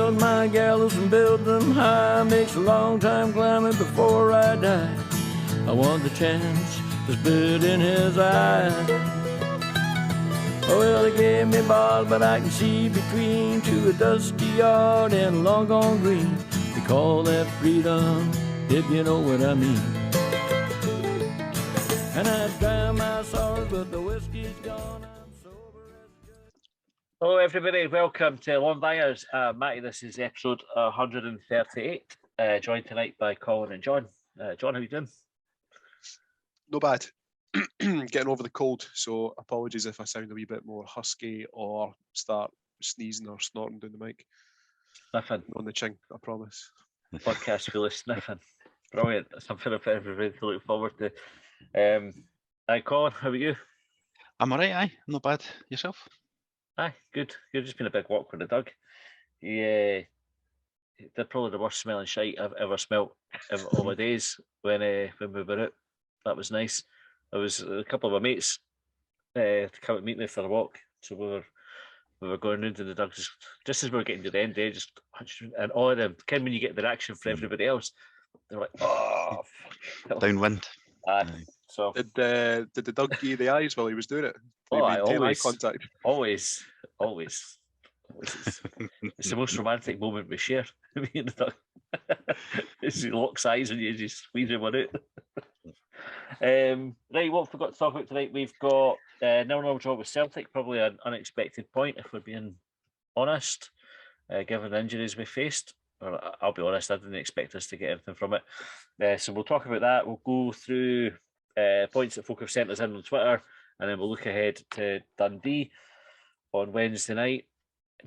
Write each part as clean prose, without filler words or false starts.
build my gallows and build them high. Makes a long time climbing before I die. I want the chance to spit in his eye. Well, they gave me bars, but I can see between to a dusty yard and a long gone green. They call that freedom, if you know what I mean. And I dry my sorrows, but the whiskey's gone. I'm sober as good. Hello, everybody. Welcome to Longbangers. Matty, this is episode 138. Joined tonight by Colin and John. John, how you doing? No bad. Getting over the cold, so apologies if I sound a wee bit more husky or start sneezing or snorting down the mic. Sniffing. On the ching, I promise. Podcast full of sniffing. Brilliant. Something for everybody to look forward to. Hi, Colin, how are you? I'm alright, aye. Not bad. Yourself? Aye, good. You've just been a big walk with the dog. Yeah, they're probably the worst smelling shite I've ever smelt in all my days when we were out. That was nice. I was a couple of my mates to come and meet me for a walk. So we were going into the dogs just as we were getting to the end there, and all of them, Ken, when you get the reaction for everybody else, they're like, oh, fuck. Downwind. Aye. So Did the dog give you the eyes while he was doing it? Oh, I maintain always, eye contact. always. It's the most romantic moment we share. Me and the dog. As he locks eyes and you just squeeze him on it. Right, what we forgot to talk about tonight, we've got 0-0 draw with Celtic, probably an unexpected point if we're being honest, given the injuries we faced. Or, I'll be honest, I didn't expect us to get anything from it. So we'll talk about that. We'll go through points that folk have sent us in on Twitter, and then we'll look ahead to Dundee on Wednesday night,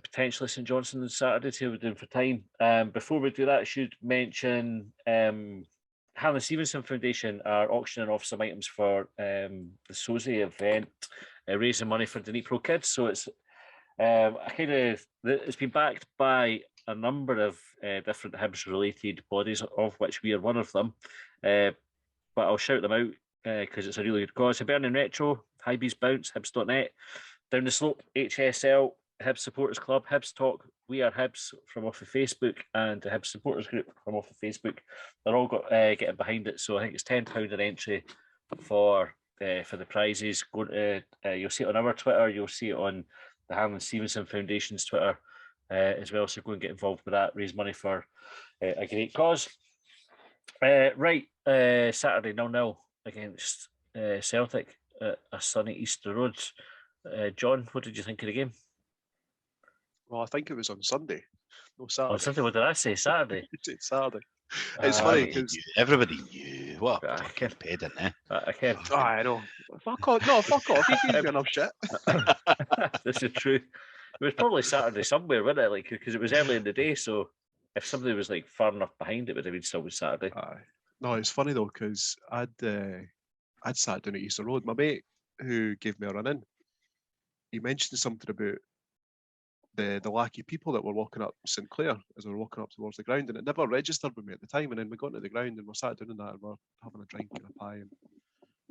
potentially St Johnstone on Saturday, see how we're doing for time. Before we do that, I should mention Hannah Stevenson Foundation are auctioning off some items for the SOSI event, raising money for Dnipro kids. So it's it's been backed by a number of different Hibs related bodies, of which we are one of them. But I'll shout them out because it's a really good cause. Hibernian Retro, Hibs Bounce, Hibs.net, Down the Slope, HSL, Hibs Supporters Club, Hibs Talk, We Are Hibs from off of Facebook, and the Hibs Supporters Group from off of Facebook. They're all got getting behind it. So I think it's £10 an entry for the prizes. Go to, you'll see it on our Twitter, you'll see it on the Hannah Stevenson Foundation's Twitter as well. So go and get involved with that, raise money for a great cause. Right, Saturday 0-0 against Celtic at a sunny Easter Road. John, what did you think of the game? Well, I think it was on Sunday. No, Saturday. On Sunday, what did I say? Saturday? It's Saturday. It's funny because everybody knew. What a fucking pedant, eh? I can't. Oh, I know. Fuck off. No, fuck off. You gave me enough shit. This is true. It was probably Saturday somewhere, wasn't it? Like, because it was early in the day, so if somebody was like far enough behind, it would have been still was Saturday. No, it's funny though because I'd sat down at Easter Road. My mate who gave me a run in, he mentioned something about the lack of people that were walking up St Clair as we were walking up towards the ground, and it never registered with me at the time. And then we got to the ground and we're sat down in that and we're having a drink and a pie and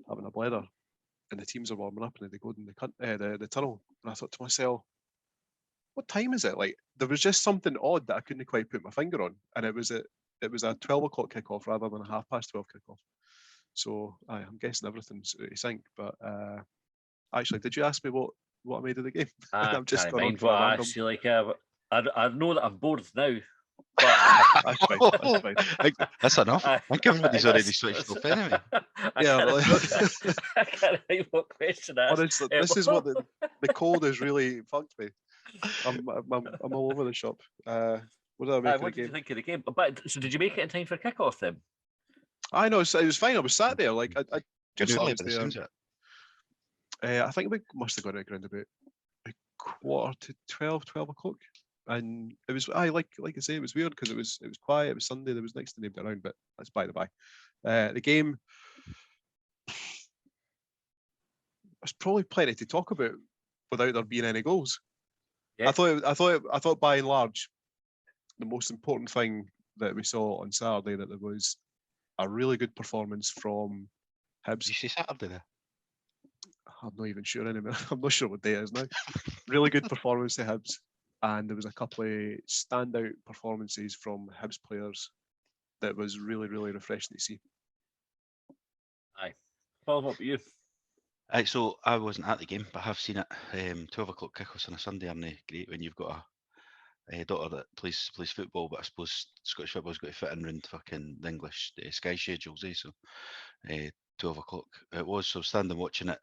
having a blether, and the teams are warming up and they go in the tunnel, and I thought to myself, what time is it? Like, there was just something odd that I couldn't quite put my finger on, and it was a 12 o'clock kickoff rather than a 12:30 kickoff. So I'm guessing everything's out of sync. But actually, did you ask me what I made of the game? I'm just going on for a random. Like, I know that I'm bored now. But that's fine. That's fine. That's enough. I think everybody's already switched off anyway. Yeah, well, I can't think what question that is. Honestly, this is what the cold has really fucked me. I'm all over the shop. What did you think of the game? But so did you make it in time for kickoff then? I know it was fine. I was sat there like I just Good there. I think we must have got it around about a 11:45, 12 o'clock, and it was like I say, it was weird because it was quiet. It was Sunday. There was next to nobody around, but that's by the by. The game, there's probably plenty to talk about without there being any goals. Yeah. I thought by and large, the most important thing that we saw on Saturday, that there was a really good performance from Hibs. Did you say Saturday there? I'm not even sure anymore. I'm not sure what day it is now. Really good performance to Hibs. and there was a couple of standout performances from Hibs players that was really, really refreshing to see. Aye. Paul, what about you? So I wasn't at the game, but I have seen it. 12 o'clock kickoffs on a Sunday aren't they great when you've got a daughter that plays football, but I suppose Scottish football's got to fit in round fucking the English Sky schedules, So 12 o'clock it was. So standing watching it,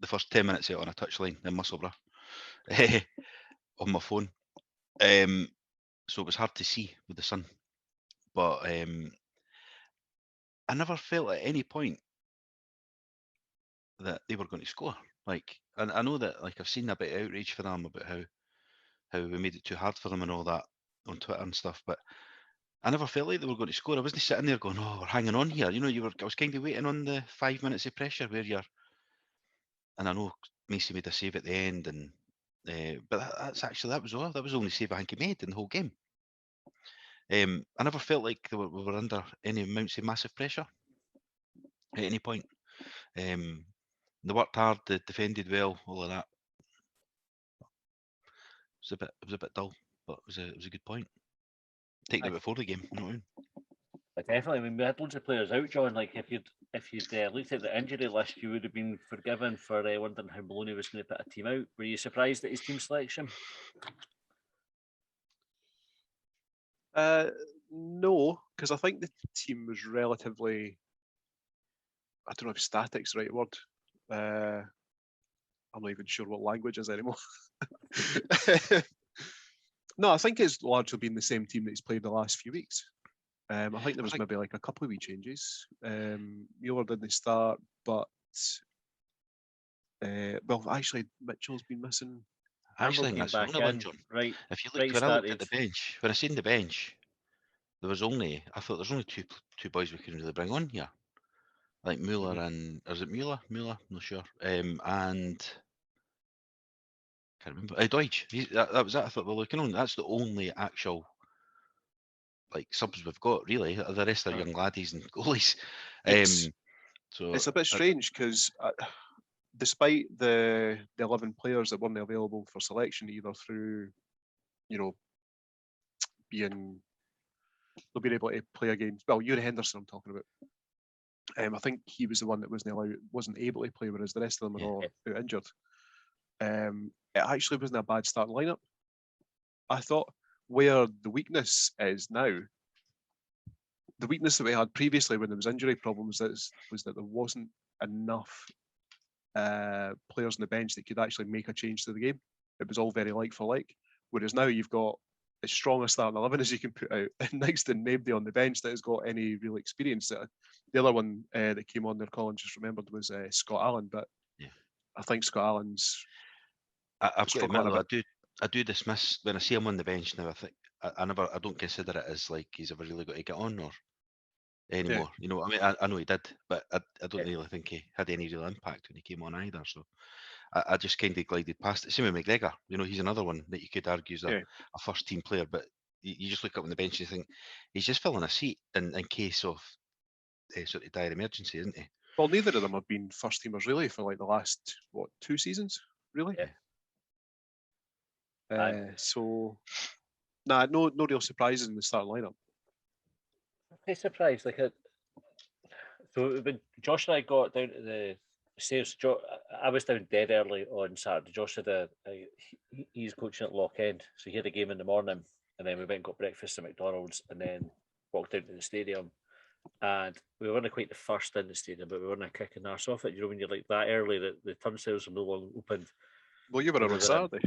the first 10 minutes out on a touchline in Musselburgh on my phone. So it was hard to see with the sun, but I never felt at any point that they were going to score. Like, and I know that, like, I've seen a bit of outrage for them about how we made it too hard for them and all that on Twitter and stuff, but I never felt like they were going to score. I wasn't sitting there going, "Oh, we're hanging on here." I was kind of waiting on the 5 minutes of pressure where you're. And I know Macy made a save at the end, and but that was all. That was the only save I think he made in the whole game. I never felt like we were under any amounts of massive pressure at any point. They worked hard, they defended well, all of that. It was a bit dull, but it was a good point. Taking it before the game, you know what I mean? Like, definitely. I mean, we had loads of players out, John. Like, if you'd looked at the injury list, you would have been forgiven for wondering how Maloney was going to put a team out. Were you surprised at his team selection? No, because I think the team was relatively, I don't know if static's the right word. I'm not even sure what language is anymore. No, I think it's largely been the same team that he's played the last few weeks. I think there was maybe like a couple of wee changes. Mueller didn't start, but well, actually, Mitchell's been missing. I actually think came that's the back only one, in, John. right? If you Right looked, when I looked at started. the bench, when I seen the bench, I thought there's only two boys we can really bring on here. Like Mueller and, or is it Mueller? I'm not sure. And can't remember. Deutsch. That was it. I thought, well, that's the only actual like subs we've got, really. The rest are young laddies and goalies. So It's a bit strange because despite the 11 players that weren't available for selection, either through, being able to play against, well, Yuri Henderson I'm talking about. I think he was the one that wasn't able to play, whereas the rest of them are all out injured. It actually wasn't a bad starting lineup. I thought where the weakness is now, the weakness that we had previously when there was injury problems was that there wasn't enough players on the bench that could actually make a change to the game. It was all very like for like. Whereas now you've got as strong a starting 11 as you can put out, and next to nobody on the bench that has got any real experience. The other one that came on there, Colin just remembered, was Scott Allen, but I think Scott Allen's. I've got to admit, though, I do dismiss when I see him on the bench now. I think I don't consider it as like he's ever really got to get on or anymore. You know, I mean, I know he did, but I don't really think he had any real impact when he came on either. So I just kind of glided past it. Same with McGregor. You know, he's another one that you could argue is a first team player, but you just look up on the bench and you think he's just filling a seat in case of sort of dire emergency, isn't he? Well, neither of them have been first teamers really for like the last 2 seasons, really. So, no real surprises in the starting lineup. I'm surprised. So when Josh and I got down to the stairs, I was down dead early on Saturday. Josh had he's coaching at Loch End, so he had a game in the morning, and then we went and got breakfast at McDonald's, and then walked down to the stadium. And we weren't quite the first in the stadium, but we weren't kicking our off it. You know, when you're like that early, that the turnstiles are no longer opened. Well, you were on Saturday.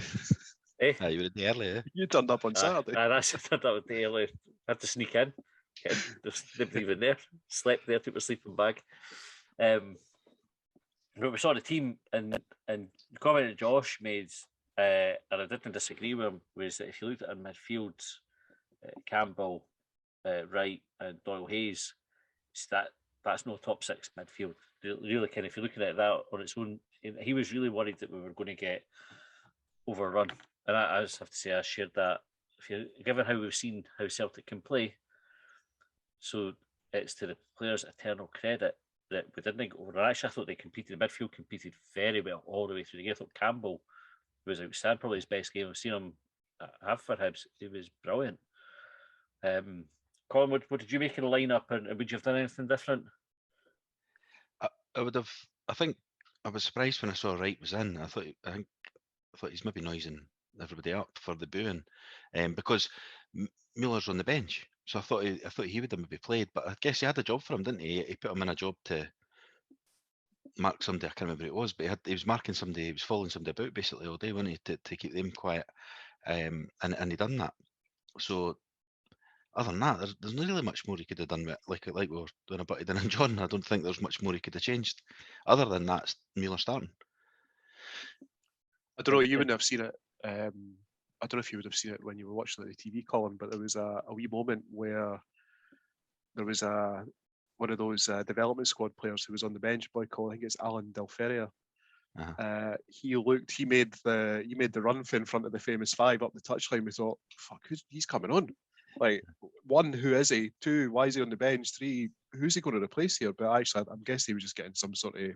You were there early, You turned up on Saturday. That's I turned up the early. Had to sneak in. There's nobody even there. Slept there, took my sleeping bag. But we saw the team, and the comment that Josh made, and I didn't disagree with him, was that if you looked at our midfield, Campbell, Wright, and Doyle Hayes, that's no top six midfield. Really, kind of, if you're looking at that on its own, he was really worried that we were going to get overrun. And I just have to say, I shared that. Given how we've seen how Celtic can play, so it's to the players' eternal credit that we didn't get over. Actually, I thought they competed. The midfield competed very well all the way through the game. I thought Campbell was outstanding, probably his best game. I've seen him have for Hibs. He was brilliant. Colin, what did you make of the lineup, and would you have done anything different? I would have. I think I was surprised when I saw Wright was in. I thought he's maybe noising everybody up for the booing, because Mueller's on the bench. So I thought he would have maybe played, but I guess he had a job for him, didn't he? He put him in a job to mark somebody. I can't remember who it was, but he was marking somebody. He was following somebody about basically all day, wasn't he, to keep them quiet. And he done that. So other than that, there's not really much more he could have done with, like we were doing about it and John. I don't think there's much more he could have changed. Other than that, it's Mueller starting. I don't know. You wouldn't have seen it. I don't know if you would have seen it when you were watching the TV, Colin, but there was a wee moment where there was one of those development squad players who was on the bench, boy called, I think it's Alan Del Ferrier. He made the run in front of the famous five up the touchline. We thought, fuck, he's coming on. Like, one, who is he? Two, why is he on the bench? Three, who's he going to replace here? But actually, I'm guessing he was just getting some sort of,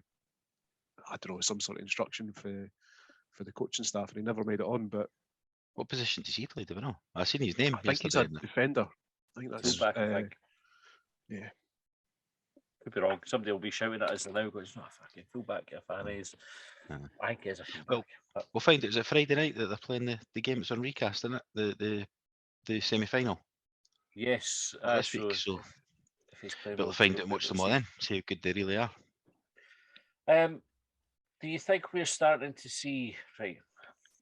I don't know, some sort of instruction for the coaching staff, and he never made it on. But what position does he play? Do we know? I seen his name. I think he's a defender. I think that's fullback. I think. Yeah. Could be wrong. Somebody will be shouting at us now. It's not a fucking fullback. If I is, I think he's a fullback. Well, we'll find it. Is it Friday night that they're playing the game? It's on recast, isn't it? The semi-final. Yes, this week. So if he's playing, but we'll find it and watch them all then. See how good they really are. Do you think we're starting to see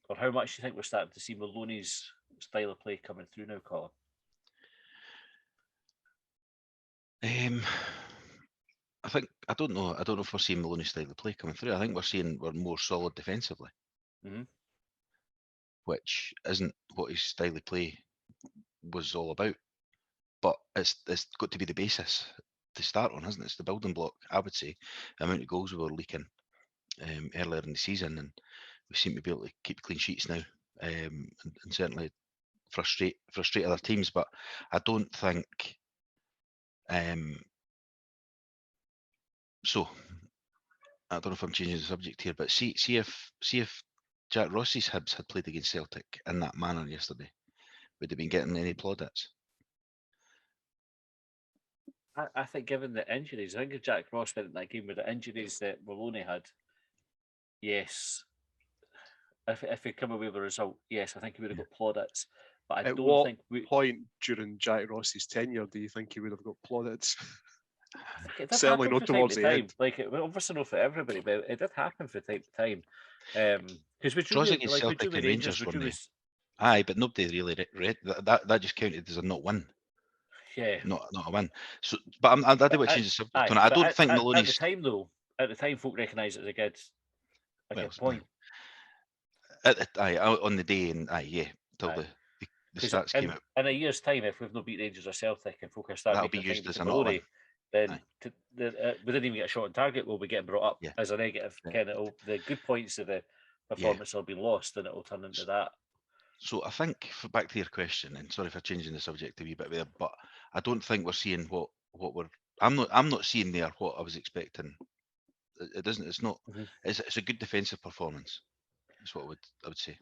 or how much do you think we're starting to see Maloney's style of play coming through now, Colin? I don't know if we're seeing Maloney's style of play coming through. I think we're more solid defensively, which isn't what his style of play was all about. But it's got to be the basis to start on, isn't it? It's the building block, I would say. The amount of goals we were leaking earlier in the season, and we seem to be able to keep clean sheets now, and certainly frustrate other teams. But I don't think. So I don't know if I'm changing the subject here, but see if Jack Ross's Hibs had played against Celtic in that manner yesterday, would they been getting any plaudits? I think, given the injuries, I think if Jack Ross went in that game with the injuries that Maloney had, yes. If he come away with a result, yes, I think he would have got plaudits. But I don't think. At what point during Jack Ross's tenure do you think he would have got plaudits? Certainly not towards the end. Like, obviously not for everybody, but it did happen from time to time. Because with Julie, against Celtic and Rangers, aye, but nobody really read that. Just counted as a not win. Yeah, not a win. So, but I do want to change the subject. I don't think Maloney's. At the time, folk recognised it as a good point. On the day, and till the stats came out. In a year's time, if we've not beat Rangers or Celtic and folk are starting, that'll be used as a Maloney, then we didn't even get a shot on target. We'll be getting brought up as a negative. Kind of the good points of the performance will be lost, and it will turn into that. So I think, back to your question, and sorry for changing the subject a wee bit there, but I don't think we're seeing what we're. I'm not seeing there what I was expecting. It doesn't. It's not. It's a good defensive performance. That's what I would say.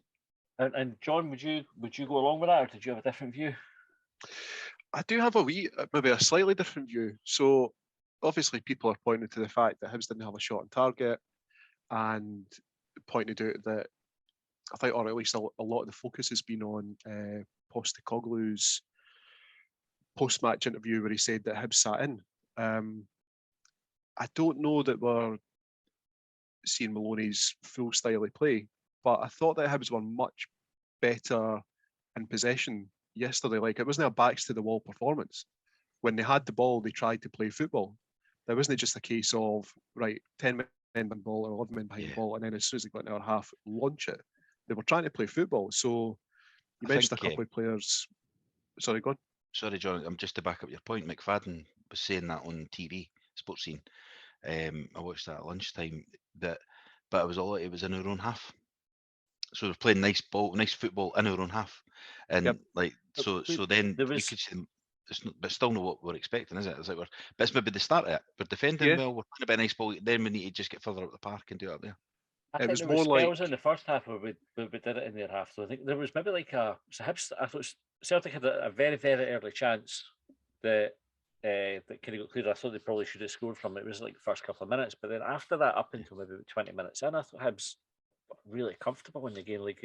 And John, would you go along with that, or did you have a different view? I do have maybe a slightly different view. So obviously people are pointing to the fact that Hibs didn't have a shot on target, and pointed out that I think, or at least a lot of the focus has been on Postecoglou's post-match interview where he said that Hibs sat in. I don't know that we're seeing Maloney's full style of play, but I thought that Hibs were much better in possession yesterday. Like, it wasn't a backs to the wall performance. When they had the ball, they tried to play football. There wasn't just a case of, right, 10 men behind the ball or 11 men behind the ball, and then as soon as they got into our half, launch it. They were trying to play football. So you mentioned a couple of players. Sorry, go on. Sorry, John. I'm just to back up your point. McFadden was saying that on TV, Sports Scene. I watched that at lunchtime. But it was in our own half. So we're playing nice football in our own half, and so then you could see them. But still not what we're expecting, is it? It's like but it's maybe the start of it. We're defending well. We're playing a bit of nice ball. Then we need to just get further up the park and do it up there. I It think was there more was like spells in the first half where we did it in their half. So I think there was maybe like so Hibs. I thought Celtic had a very very early chance that that kind of got cleared. I thought they probably should have scored from it. It was like the first couple of minutes, but then after that, up until maybe 20 minutes in, I thought Hibs were really comfortable in the game. Like,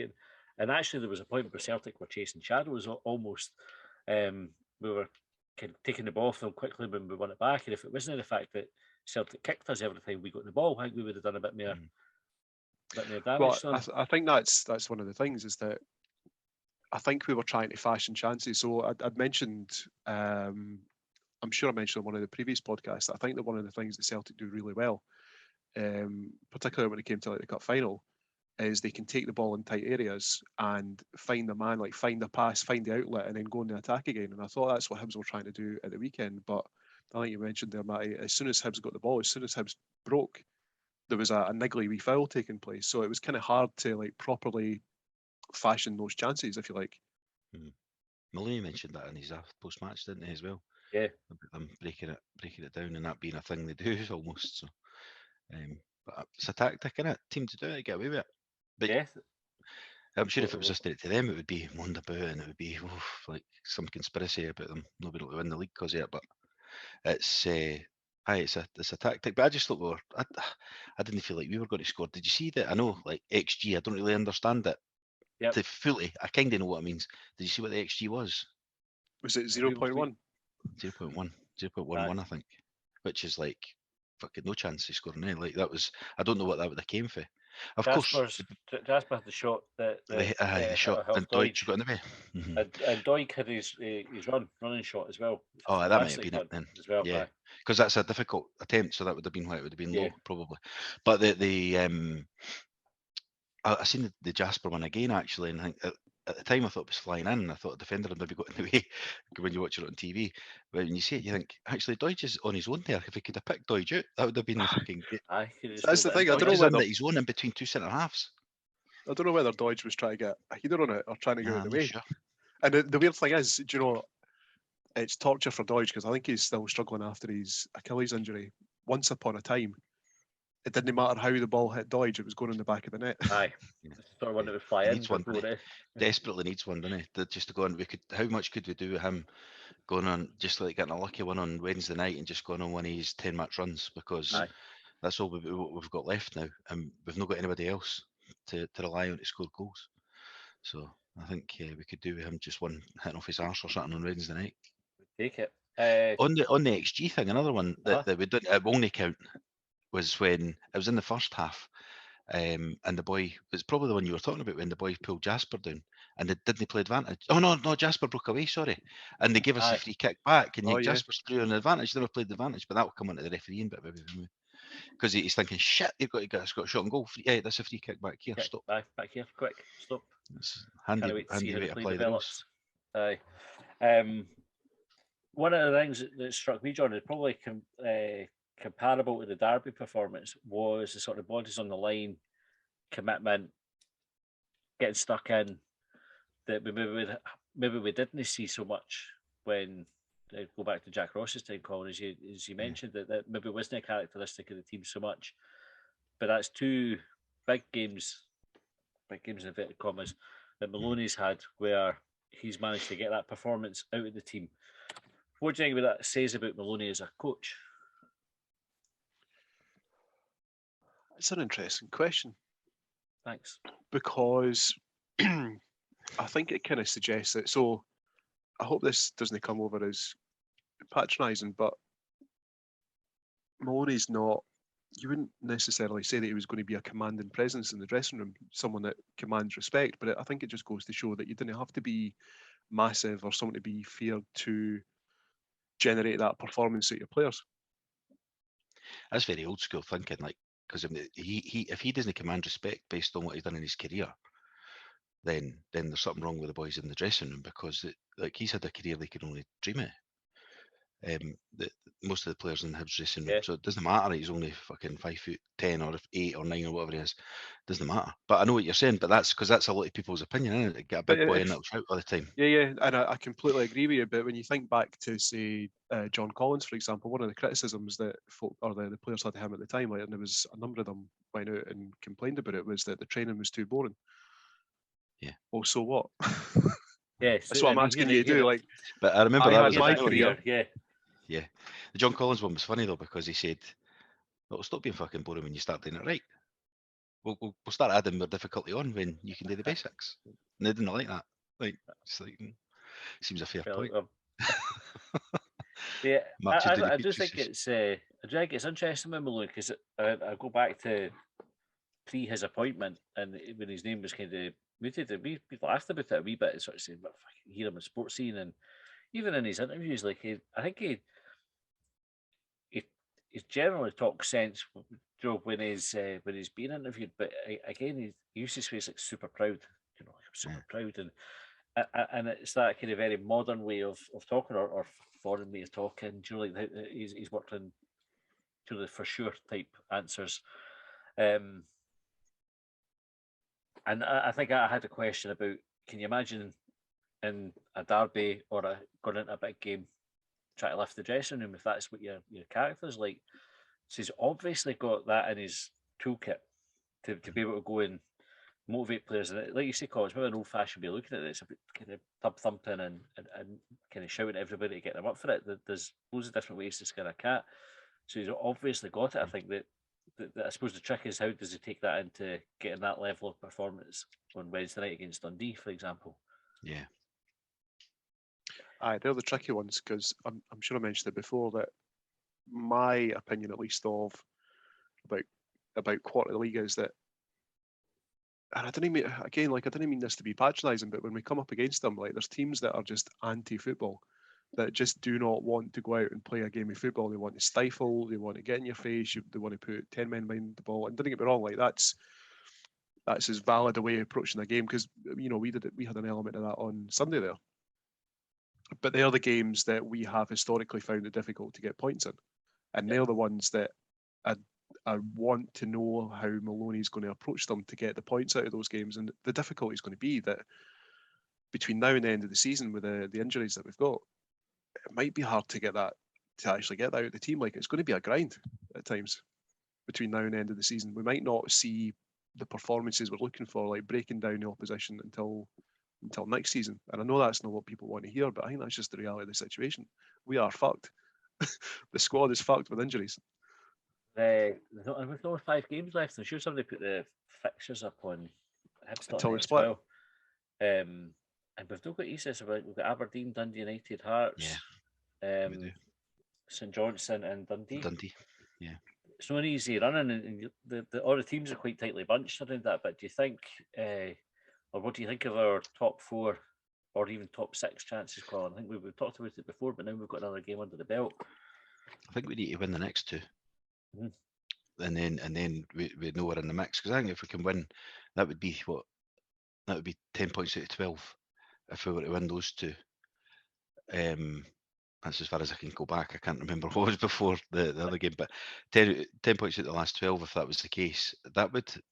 and actually there was a point where Celtic were chasing shadows almost. We were kind of taking the ball from them quickly when we won it back, and if it wasn't the fact that Celtic kicked us every time we got the ball, I think we would have done a bit more. Bit more damage. well, So I think that's one of the things is that I think we were trying to fashion chances. So I'd mentioned, I'm sure I mentioned on one of the previous podcasts, that I think that one of the things that Celtic do really well, particularly when it came to like the cup final, is they can take the ball in tight areas and find the man, like find the pass, find the outlet, and then go on the attack again. And I thought that's what Hibs were trying to do at the weekend. But I think you mentioned there, Matty, as soon as Hibs got the ball, as soon as Hibs broke, there was a niggly wee foul taking place. So it was kind of hard to like properly fashion those chances, if you like. Maloney mentioned that in his post-match, didn't he, as well? Yeah. About them breaking it down and that being a thing they do almost. So, but it's a tactic, innit? Team to do it, get away with it. But yeah. I'm sure if it was just to them, it would be moaned about and it would be like some conspiracy about them not being able to win the league because of it. But it's it's a tactic. But I just thought I didn't feel like we were going to score. Did you see that? I know, like XG, I don't really understand it. Yep. To fully, I kind of know what it means. Did you see what the XG was? Was it Real 0.1? 0.1, 0.11, I think, which is like fucking no chance of scoring any. Like that was, I don't know what that would have came for. Of course, Jasper had the shot that the shot and Deutsch got in the way. and Doig had his running shot as well. Oh, that might have been it then. As well. Yeah, because that's a difficult attempt, so that would have been why it would have been Yeah. low probably. But I seen the Jasper one again actually, and I think at the time I thought it was flying in, and I thought a defender had maybe got in the way when you watch it on TV. But when you see it, you think actually Deutsch is on his own there. If he could have picked Deutsch out, that would have been the fucking. Aye, That's the thing. I don't know Deutsch is whether in his own in between two centre halves. I don't know whether Dodge was trying to get a header on it or trying to get out of the I'm not way. sure. And the weird thing is, do you know, it's torture for Dodge because I think he's still struggling after his Achilles injury. Once upon a time, it didn't matter how the ball hit Dodge; it was going in the back of the net. Aye, sort of one that would fly He in needs one, before it. desperately needs one, doesn't he? Just to go on. How much could we do with him going on, just like getting a lucky one on Wednesday night and just going on one of his 10-match runs because Aye. that's all we've got left now, and we've not got anybody else to rely on to score goals. So I think we could do with him just one hitting off his arse or something on Wednesday night. Take it. On the XG thing, another one that we didn't, it only count was when it was in the first half. And the boy, it's probably the one you were talking about when the boy pulled Jasper down and they didn't play advantage. Oh no, Jasper broke away, sorry. And they gave us a free kick back and Jasper's through on the advantage, never played the advantage, but that will come onto the refereeing bit because he's thinking, shit, you've got to get a shot and goal. Yeah, that's a free kick back here. Stop. Back here, quick, stop. It's handy way to apply the rules. Aye. One of the things that struck me, John, is probably comparable to the Derby performance was the sort of bodies on the line, commitment, getting stuck in that maybe we didn't see so much when go back to Jack Ross's time, Colin, as you mentioned, that maybe wasn't a characteristic of the team so much. But that's two big games in inverted commas, that Maloney's had where he's managed to get that performance out of the team. What do you think about that says about Maloney as a coach? It's an interesting question. Thanks. Because I think it kind of suggests that. So I hope this doesn't come over as patronising, but Maloney's not. You wouldn't necessarily say that he was going to be a commanding presence in the dressing room, someone that commands respect. But I think it just goes to show that you didn't have to be massive or someone to be feared to generate that performance at your players. That's very old school thinking, like, because if he doesn't command respect based on what he's done in his career, then there's something wrong with the boys in the dressing room because like he's had a career they can only dream of. Most of the players in Hibs dressing room. Yeah. So it doesn't matter. He's only fucking 5'10" or 8 or 9 or whatever he is. Doesn't matter. But I know what you're saying. But that's because that's a lot of people's opinion, isn't it? Get a big But boy if- in that'll shout all the time. Yeah, and I completely agree with you. But when you think back to, say, John Collins, for example, one of the criticisms that folk, or the players had to him at the time, like, and there was a number of them went out and complained about it, was that the training was too boring. Yeah. Well, so what? Yes, That's what I'm asking you to do. Like, But I remember I that had was my a career. Yeah. Yeah. The John Collins one was funny though because he said, "Well, stop being fucking boring when you start doing it right. We'll start adding more difficulty on when you can do the basics." And they didn't like that. Like, it's like seems a fair Felt point. like yeah, Marching down the I do pitch, think it's interesting with Malone because I go back to pre his appointment and when his name was kind of mooted, and we laughed about it a wee bit and sort of saying, "But fucking hear him in sports scene," and even in his interviews, like I think he generally talks sense, Joe, when he's being interviewed. But again, he uses his face like super proud, like I'm super proud, and it's that kind of very modern way of talking or foreign way of talking. Like he's worked in the for sure type answers. And I think I had a question about: can you imagine in a derby or going into a big game, try to lift the dressing room if that's what your character's like? So he's obviously got that in his toolkit to be able to go and motivate players. And like you say, Colin, it's maybe an old fashioned way of looking at it. It's a bit kind of tub thumping and kind of shouting at everybody to get them up for it. There's loads of different ways to skin a cat. So he's obviously got it. I think that I suppose the trick is how does he take that into getting that level of performance on Wednesday night against Dundee, for example? Yeah. Aye, they're the tricky ones because I'm sure I mentioned it before that my opinion, at least, of about quarter of the league is that, and I didn't mean this to be patronising, but when we come up against them, like, there's teams that are just anti-football, that just do not want to go out and play a game of football. They want to stifle, they want to get in your face, they want to put 10 men behind the ball. And don't get me wrong, like, that's as valid a way of approaching the game because we had an element of that on Sunday there. But they're the games that we have historically found it difficult to get points in. And they're the ones that I want to know how Maloney's going to approach them to get the points out of those games. And the difficulty is going to be that between now and the end of the season with the injuries that we've got, it might be hard to actually get that out of the team. Like, it's going to be a grind at times between now and the end of the season. We might not see the performances we're looking for, like breaking down the opposition until next season. And I know that's not what people want to hear, but I think that's just the reality of the situation. We are fucked. The squad is fucked with injuries. We've only 5 games left. I'm sure somebody put the fixtures up on Until we Hibs.net as split. well. And we've still got East, we've got Aberdeen, Dundee United, Hearts, we do. St Johnstone, and Dundee. Yeah. It's not an easy running, and all the teams are quite tightly bunched around that. But do you think, or what do you think of our top 4 or even top 6 chances, Colin? I think we've talked about it before, but now we've got another game under the belt. I think we need to win the next 2. Mm-hmm. And then we know we're in the mix. Because I think if we can win, that would be 10 points out of 12 if we were to win those 2. That's as far as I can go back. I can't remember what was before the other game, but 10 points out of the last 12, if that was the case,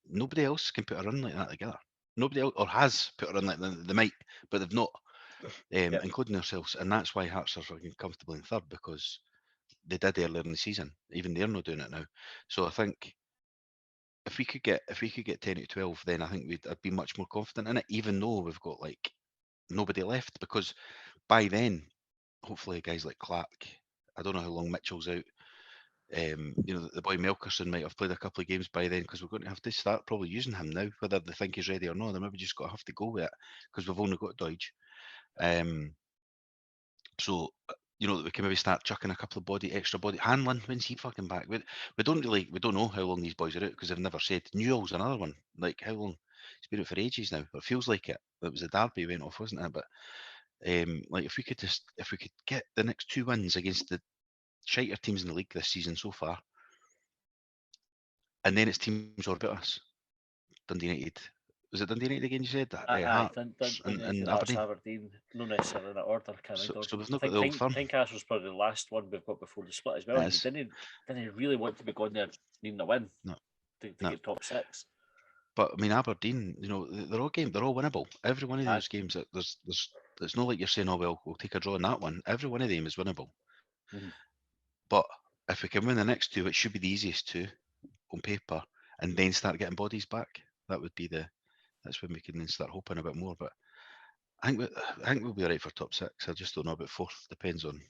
nobody else can put a run like that together. Nobody else, or has put a run like that. They might, but they've not, including ourselves. And that's why Hearts are fucking comfortable in third, because they did earlier in the season. Even they're not doing it now. So I think if we could get 10 out of 12, then I think I'd be much more confident in it, even though we've got like nobody left, because by then, hopefully guys like Clark, I don't know how long Mitchell's out. The boy Melkerson might have played a couple of games by then, because we're going to have to start probably using him now, whether they think he's ready or not. They maybe just got to have to go with it, because we've only got Deutsch. So we can maybe start chucking a couple of extra body. Hanlon, when's he fucking back? We don't know how long these boys are out, because they've never said. Newell's another one. Like, how long? He's been out for ages now. It feels like it. It was a derby went off, wasn't it? But like, if we could get the next 2 wins against the shiter teams in the league this season so far, and then it's teams all about us. Dundee United, Was it Dundee United again? You said that Aye, Hearts Hearts, Aberdeen. Aberdeen, not necessarily in that order. Can't So, think so of. we've I not got think the Old Firm. Tynecastle's probably the last one we've got before the split as well. And you didn't really want to be going there needing a win to get top 6. But I mean, Aberdeen, they're all winnable. Every one of those games, there's it's not like you're saying, oh well, we'll take a draw in that one. Every one of them is winnable. Mhm. But if we can win the next 2, it should be the easiest 2 on paper, and then start getting bodies back. That would be that's when we can then start hoping a bit more. But I think we'll be alright for top 6. I just don't know about 4th. Depends on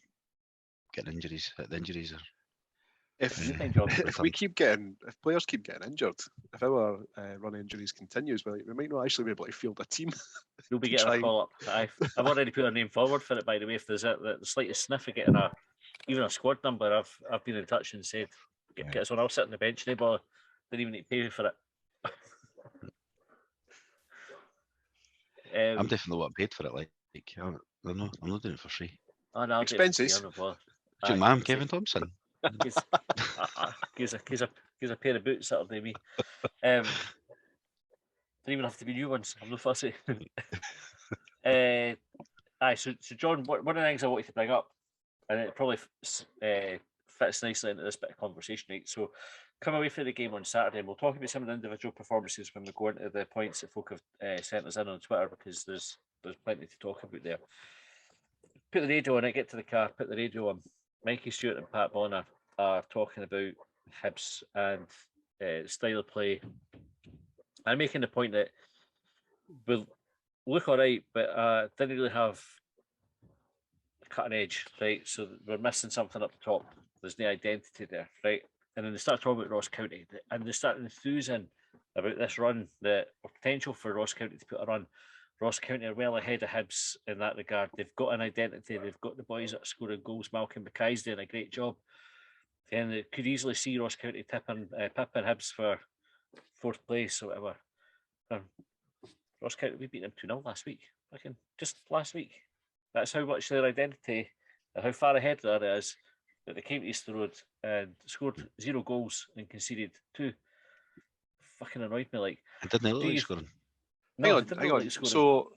getting injuries. The injuries are. If You think, John? if players keep getting injured, if our run injuries continues, we might not actually be able to field a team. You'll be getting a call up. I've already put a name forward for it, by the way. If there's the slightest sniff of getting even a squad number, I've been in touch and said, get us on. I'll sit on the bench. Didn't even need to pay me for it. I'm definitely what paid for it. Like I'm not doing it for free. No, Expenses. Your man, Kevin Thompson. Gives a pair of boots Saturday me. Don't even have to be new ones. I'm no fussy. So John, one of the things I wanted to bring up, and it probably fits nicely into this bit of conversation, right? So come away from the game on Saturday, and we'll talk about some of the individual performances when we go into the points that folk have sent us in on Twitter, because there's plenty to talk about there. Put the radio on it, get to the car, put the radio on. Mikey Stewart and Pat Bonner are talking about Hibs and style of play. I'm making the point that we'll look all right, but didn't really have a cutting edge, right? So we're missing something up the top. There's no identity there, right? And then they start talking about Ross County, and they start enthusing about this run, the potential for Ross County to put a run. Ross County are well ahead of Hibs in that regard. They've got an identity. They've got the boys that are scoring goals. Malcolm Mackay's doing a great job. And they could easily see Ross County pipping Hibs for 4th place or whatever. Ross County, we beat them 2-0 last week. Just last week. That's how much their identity and how far ahead that is, that they came to Easter Road and scored 0 goals and conceded 2. Fucking annoyed me. Like, And didn't they look like scoring? No, hang on. So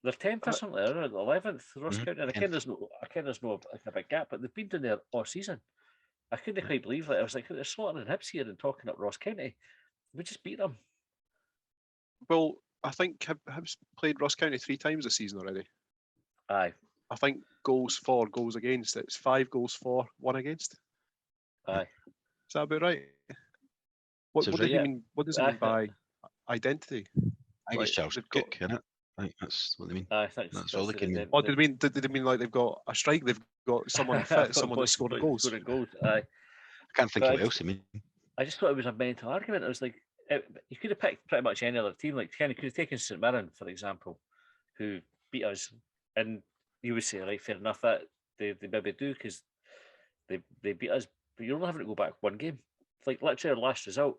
they're 10th or something. They're at 11th. Ross County. And I there's no a big gap, but they've been down there all season. I couldn't quite believe it. I was like, they're slaughtering Hibs here and talking up Ross County. We just beat them. Well, I think Hibs played Ross County 3 times this season already. Aye. I think goals for, goals against. It's 5 goals for, 1 against. Aye. Is that about right? What does he mean? What does it mean by identity? I think it's Charles Cook, isn't it? I think that's what they mean. I think that's all they can mean. What did they mean like they've got a strike? They've got someone fit, someone that's scored goals. Aye. I can't think of what else they mean. I just thought it was a mental argument. I was like, you could have picked pretty much any other team. Like, you could have taken St Mirren, for example, who beat us, and you would say, right, fair enough, that they maybe do because they beat us, but you're only having to go back 1 game. Like, literally, our last result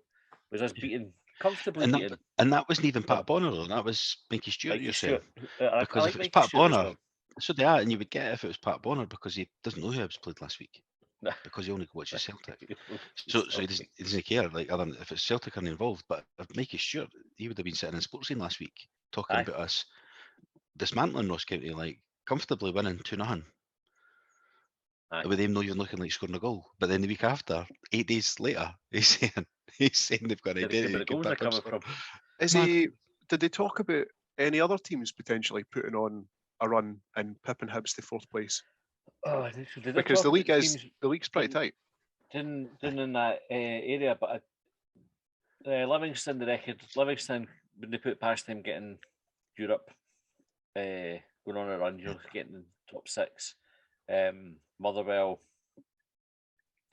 was us comfortably beaten. And that wasn't even Pat Bonner, though. That was Mikey Stewart, you're saying. Because if it was Pat Stewart Bonner, so they are, and you would get it if it was Pat Bonner because he doesn't know who Hibs played last week. Because he only watches Celtic. So he doesn't care, like, other than if it's Celtic are involved. But if Mikey Stewart, he would have been sitting in Sports Scene last week talking about us dismantling Ross County, like comfortably winning 2-0. With them not even looking like scoring a goal. But then the week after, 8 days later, he's saying they've got an identity. The goals are coming from. Did they talk about any other teams potentially putting on a run and pipping Hibs to 4th place? Oh, because the league's pretty tight. Didn't in that area, but Livingston, the record. Livingston, when they put past them getting Europe, going on a run, you're getting top 6. Motherwell,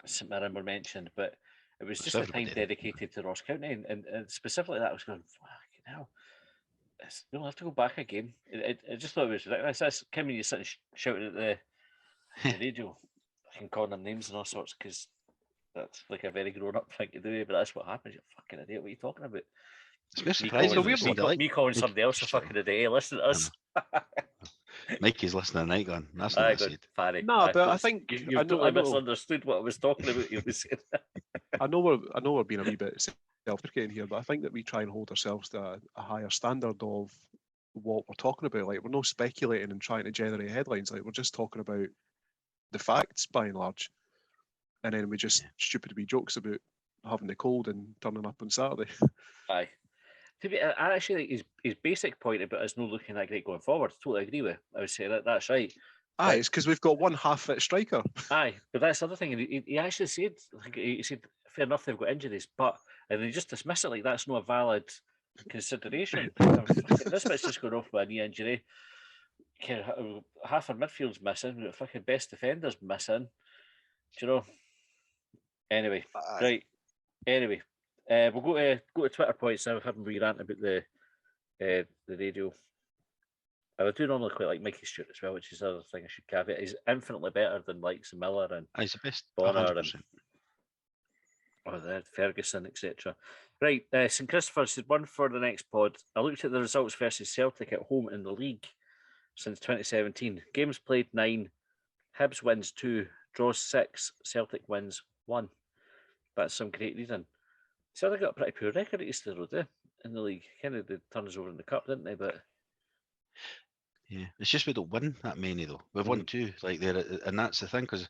St Mirren were mentioned, but it was just a time dedicated to Ross County, and specifically that I was going, fucking hell, we'll have to go back a game. I just thought it was ridiculous. That's Kim, you sitting shouting at the radio, fucking calling them names and all sorts, because that's like a very grown up thing to do, but that's what happens. You're fucking idiot. What are you talking about? It's surprising. Me calling somebody else a fucking idiot. Hey, listen to us. Mikey's listening tonight going, that's not I what I got said. Fanny. No, but I think you've I totally know misunderstood what I was talking about. You was saying. I know we're being a wee bit self-deprecating here, but I think that we try and hold ourselves to a higher standard of what we're talking about. Like, we're not speculating and trying to generate headlines. Like, we're just talking about the facts by and large, and then we just stupid wee jokes about having the cold and turning up on Saturday. Aye. To be, I actually think his basic point about us not looking that great going forward. Totally agree with. I would say that's right. Aye, it's because we've got one half-fit striker. Aye, but that's the other thing. He actually said, like, he said, fair enough, they've got injuries, but and they just dismiss it like that's not a valid consideration. This bit's just going off with a knee injury. Half our midfield's missing. We've got fucking best defenders missing. Do you know? Anyway, Aye. right. Anyway, we'll go to Twitter points now. I've had a wee rant about the radio. I do normally quite like Mikey Stewart as well, which is the other thing I should caveat. He's infinitely better than like Miller and He's the best, Bonner 100%. and Ferguson, etc. Right, St Christopher said one for the next pod. I looked at the results versus Celtic at home in the league since 2017. Games played 9, Hibs wins 2, draws 6, Celtic wins 1. That's some great reading. Celtic got a pretty poor record at Easter Road, in the league. Kind of did turn us over in the cup, didn't they? But yeah, it's just we don't win that many though. We've won 2, like there, and that's the thing because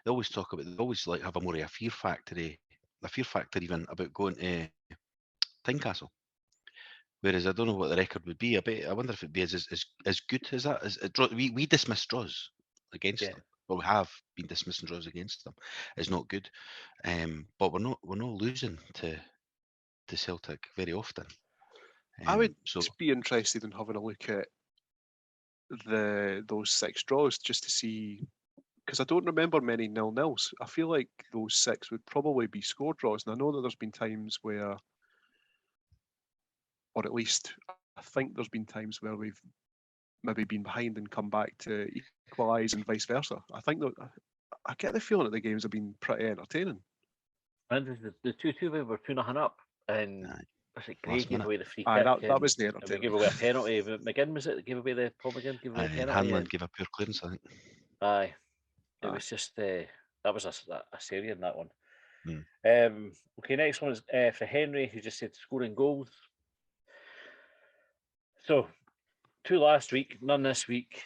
they always talk about, they always like have a more of a fear factor even about going to Tynecastle. Whereas I don't know what the record would be. I wonder if it'd be as good as that. We dismiss draws against them. Well, we have been dismissing draws against them. It's not good, but we're not losing to Celtic very often. I would be interested in having a look at those 6 draws just to see, because I don't remember many 0-0s. I feel like those 6 would probably be score draws, and I know that there's been times where, or at least I think there's been times where we've maybe been behind and come back to equalise and vice versa. I think that I get the feeling that the games have been pretty entertaining. and the 2-2 we were 2-0 up, and was it Gray gave away the free Aye, kick? that was the and we entertainment. gave away a penalty. McGinn was it that gave away Paul McGinn gave away a penalty? Hanlon gave a poor clearance, I think. Aye, it was just that was a Syrian, that one. Okay, next one is for Henry, who just said scoring goals. So 2 last week, none this week.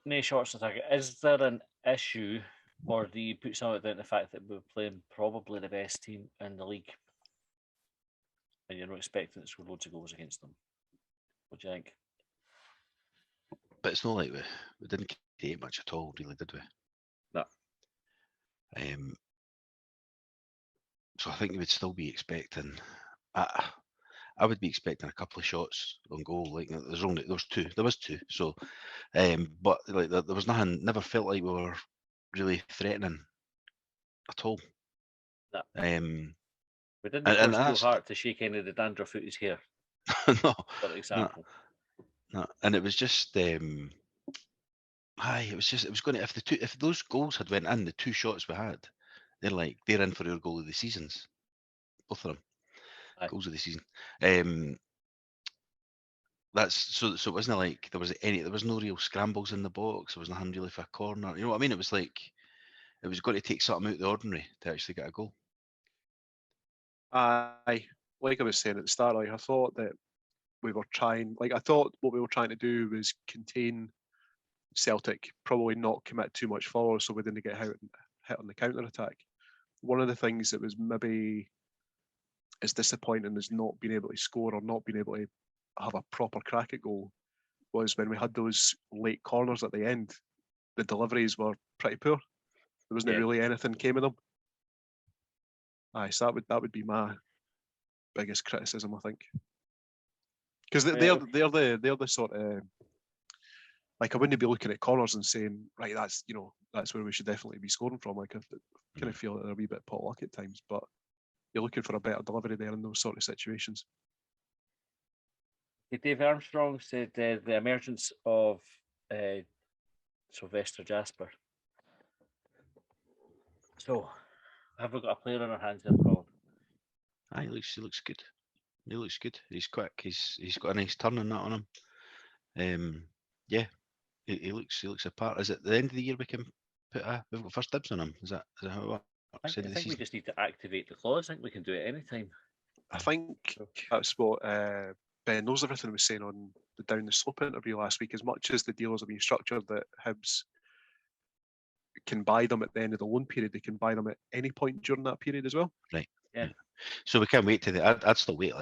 No shots on target. Is there an issue, or do you put some of it down to the fact that we're playing probably the best team in the league, and you're not expecting to score loads of goals against them? What do you think? But it's not like we didn't create much at all, really, did we? No. So I think we would still be expecting. I would be expecting a couple of shots on goal. Like there was 2. There was 2. So, but like there was nothing. Never felt like we were really threatening at all. No. We didn't force too hard to shake any of the dandruff out his hair. No, for example. No, and it was just. It was going to, if those goals had went in, the 2 shots we had, they're in for our goal of the seasons, both of them. Aye. Goals of the season. That's so it wasn't like there was no real scrambles in the box. There was nothing really for a corner. You know what I mean? It was like it was going to take something out of the ordinary to actually get a goal. Aye, like I was saying at the start, like I thought that we were trying. Like I thought what we were trying to do was contain Celtic, probably not commit too much forward, so we didn't get hit on the counter attack. One of the things that was maybe as disappointing as not being able to score or not being able to have a proper crack at goal was when we had those late corners at the end. The deliveries were pretty poor. There wasn't really anything came of them. Aye, so that would be my biggest criticism, I think, because they're the sort of, like, I wouldn't be looking at corners and saying, right, that's where we should definitely be scoring from. Like, I kind of feel that they're a wee bit pot luck at times, but you're looking for a better delivery there in those sort of situations. Dave Armstrong said the emergence of Sylvester Jasper. So, have we got a player on our hands there, Paul? He looks good. He looks good. He's quick. He's got a nice turn on that on him. Yeah, he looks apart. Is it the end of the year we can we've got first dibs on him? Is that how it works? I End of the think we season? just need to activate the clause. I think we can do it anytime. I think that's what Ben knows everything was saying on the Down the Slope interview last week. As much as the deals have been structured that Hibs can buy them at the end of the loan period, they can buy them at any point during that period as well. Right. Yeah. So we can't wait to the. I'd still wait.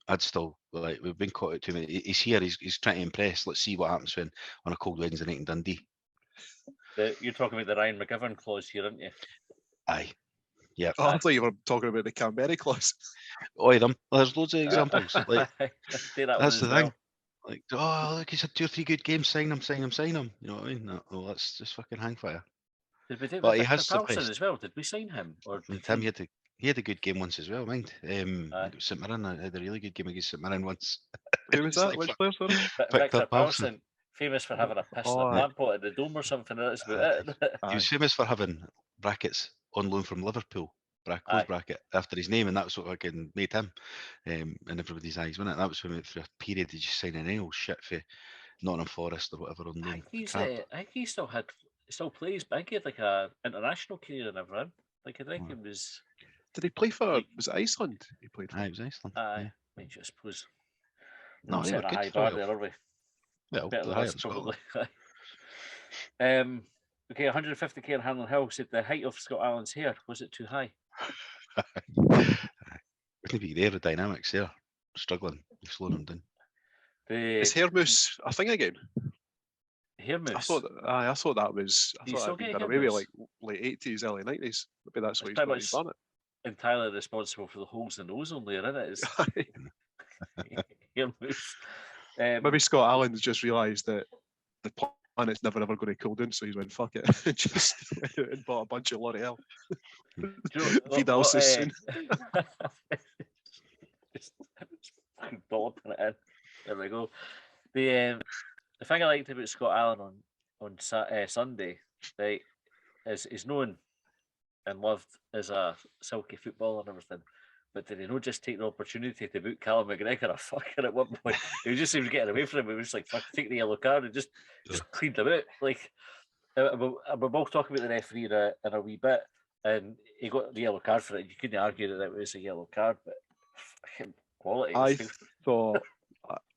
I'd still like. We've been caught out too many. He's here. He's trying to impress. Let's see what happens when on a cold Wednesday night in Dundee. You're talking about the Ryan McGovern clause here, aren't you? Aye. Yeah. Oh, I thought you were talking about the Canberra clause. Oi them. There's loads of examples. Like Say that one that's as the well. thing. Like, oh look, he's had 2 or 3 good games. Sign him. You know what I mean? No, well, let's just fucking hang fire. Did we do it But with he Victor has Palsson surprised. as well? Did we sign him? Or And did Tim, he had a good game once as well, mind. Aye. St Mirren had a really good game against St Mirren once. Who was It's that? like, Which fuck. player, sorry? Victor Victor Palsson. Palsson, famous for having a piss in Oh, a aye. plant pot at the dome or something. That's about it. He was famous for having brackets on loan from Liverpool, close Aye. bracket, after his name, and that's what fucking made him in everybody's eyes, wasn't it? That was when for a period he just signed any old shit for Nottingham Forest or whatever on I loan. think he still plays, but I think he had like a international career and everything. Like I think it was. Did he play for? Was it Iceland? He played for. Aye, it was Iceland. Aye, Yeah. I suppose. No, Not they setting were a good high for a bar while. there, are we? Well, Better they're than higher us, in Scotland. probably. Okay, 150k in Hanlon Hill said the height of Scott Allen's hair, was it too high? Wouldn't be the aerodynamics there. Struggling. You're slowing him down. Is hair mousse a thing again? Hair mousse. I thought that was. I Do you thought still that'd been get done hair away with mousse? like late 80s, early 90s. Maybe that's what It's he's pretty done. much entirely responsible for the holes in the nose only, isn't it? It's hair mousse. Maybe Scott Allen's just realised that the planet's never ever going to cool down, so he's went fuck it, and just and bought a bunch of L'Oreal. Vidal soon. Just dolloping it in. There we go. The thing I liked about Scott Allen on Sunday, right, is he's known and loved as a silky footballer and everything. But did he not just take the opportunity to boot Callum McGregor a fucker at one point? He just seemed getting away from him. He was like, fuck, take the yellow card and just cleaned him out. Like, we're both talking about the referee in a wee bit, and he got the yellow card for it. You couldn't argue that it was a yellow card, but fucking quality. I thought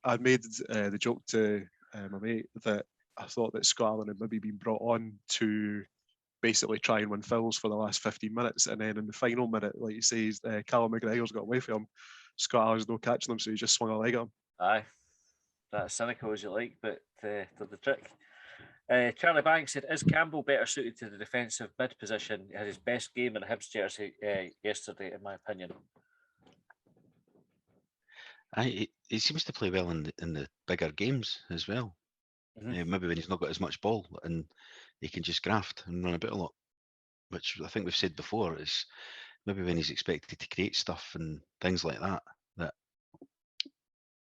I made the joke to my mate that I thought that Scott Allen had maybe been brought on to basically try and win fouls for the last 15 minutes, and then in the final minute, like you say, Callum McGregor's got away from him. Scott Allen's no catching him, so he just swung a leg at him. Aye, that's cynical as you like, but did the trick. Charlie Banks said, is Campbell better suited to the defensive mid position? He had his best game in a Hibs jersey yesterday, in my opinion. He seems to play well in the bigger games as well. Maybe when he's not got as much ball and he can just graft and run about a lot, which I think we've said before is maybe when he's expected to create stuff and things like that, that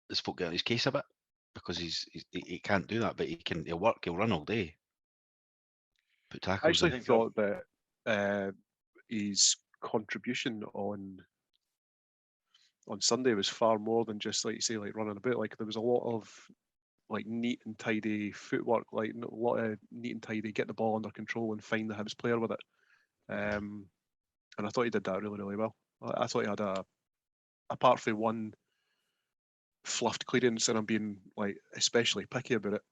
his folk get on his case a bit because he can't do that, but he'll work, he'll run all day. Put tackles I actually in. thought that his contribution on Sunday was far more than just, like you say, like running about. Like there was a lot of like neat and tidy footwork, like a lot of neat and tidy, get the ball under control and find the Hibs player with it. And I thought he did that really, really well. I thought he had apart from one fluffed clearance, and I'm being like especially picky about it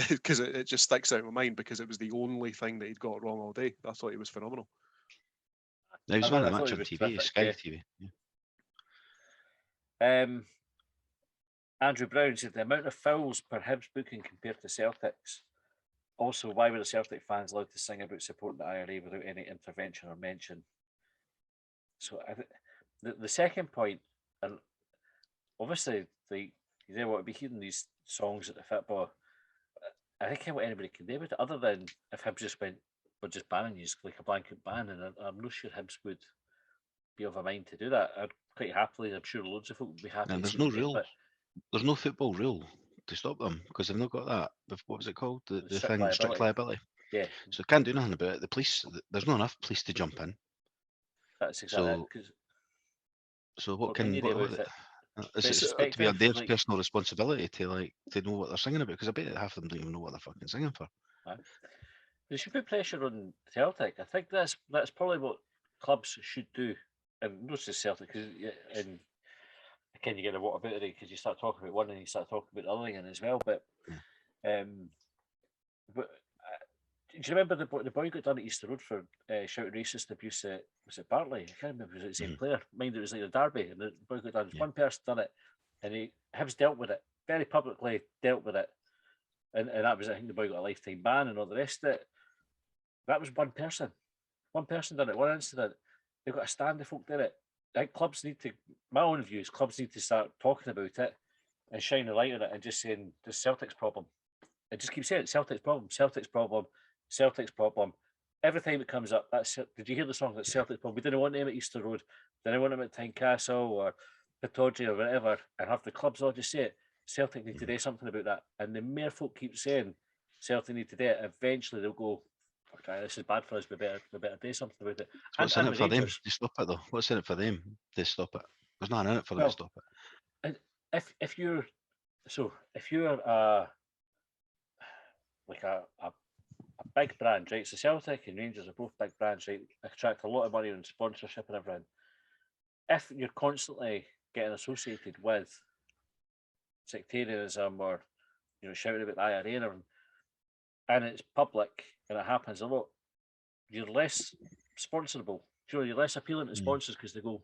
because it just sticks out in my mind because it was the only thing that he'd got wrong all day. I thought he was phenomenal. He was one of the match on TV, terrific, Sky TV. Yeah. Andrew Brown said the amount of fouls per Hibs booking compared to Celtic's. Also, why were the Celtic fans allowed to sing about supporting the IRA without any intervention or mention? So the second point, and obviously you don't want to be hearing these songs at the football. I think what anybody can do with it, other than if Hibs just went, we're just banning you, like a blanket ban, and I'm not sure Hibs would be of a mind to do that. I'd quite happily, I'm sure loads of folk would be happy. And there's no rule. There's no football rule to stop them because they've not got that. What was it called? The thing, strict liability. Yeah. So they can't do nothing about it. The police, there's not enough police to jump in. That's exactly it. So what can you do with it? But It's got to be on perspective, their like, personal responsibility to know what they're singing about, because I bet half of them don't even know what they're fucking singing for. they should put pressure on Celtic. I think that's probably what clubs should do, and not just Celtic, because and again you get a what about it because you start talking about one and you start talking about the other thing as well. But but do you remember the boy got done at Easter Road for shouting racist abuse at, was it Bartley? I can't remember, was it the same player? Mind, it was like the derby, and the boy got done. One person done it, and Hibs dealt with it very publicly, dealt with it, and that was, I think, the boy got a lifetime ban and all the rest of it. That was one person. One person done it. One incident. They've got to stand the folk did it. I think clubs need to. My own view is clubs need to start talking about it and shine a light on it and just saying this Celtic's problem. And just keep saying it, Celtic's problem, Celtic's problem, Celtic's problem. Every time it comes up, that's it. Did you hear the song? That's Celtic's problem. We didn't want them at Easter Road. Didn't want them at Tynecastle or Pittodrie or whatever. And have the clubs all just say it. Celtic need to do something about that. And the more folk keep saying Celtic need to do it, eventually they'll go, okay, this is bad for us. We better do something about it. What's in it for them to stop it though? What's in it for them to stop it? There's nothing in it for them to stop it. If you're like a big brand, right? So Celtic and Rangers are both big brands, right? Attract a lot of money on sponsorship and everything. If you're constantly getting associated with sectarianism or shouting about the IRA and everything, and it's public and it happens a lot, you're less sponsorable. You're less appealing to sponsors because they go.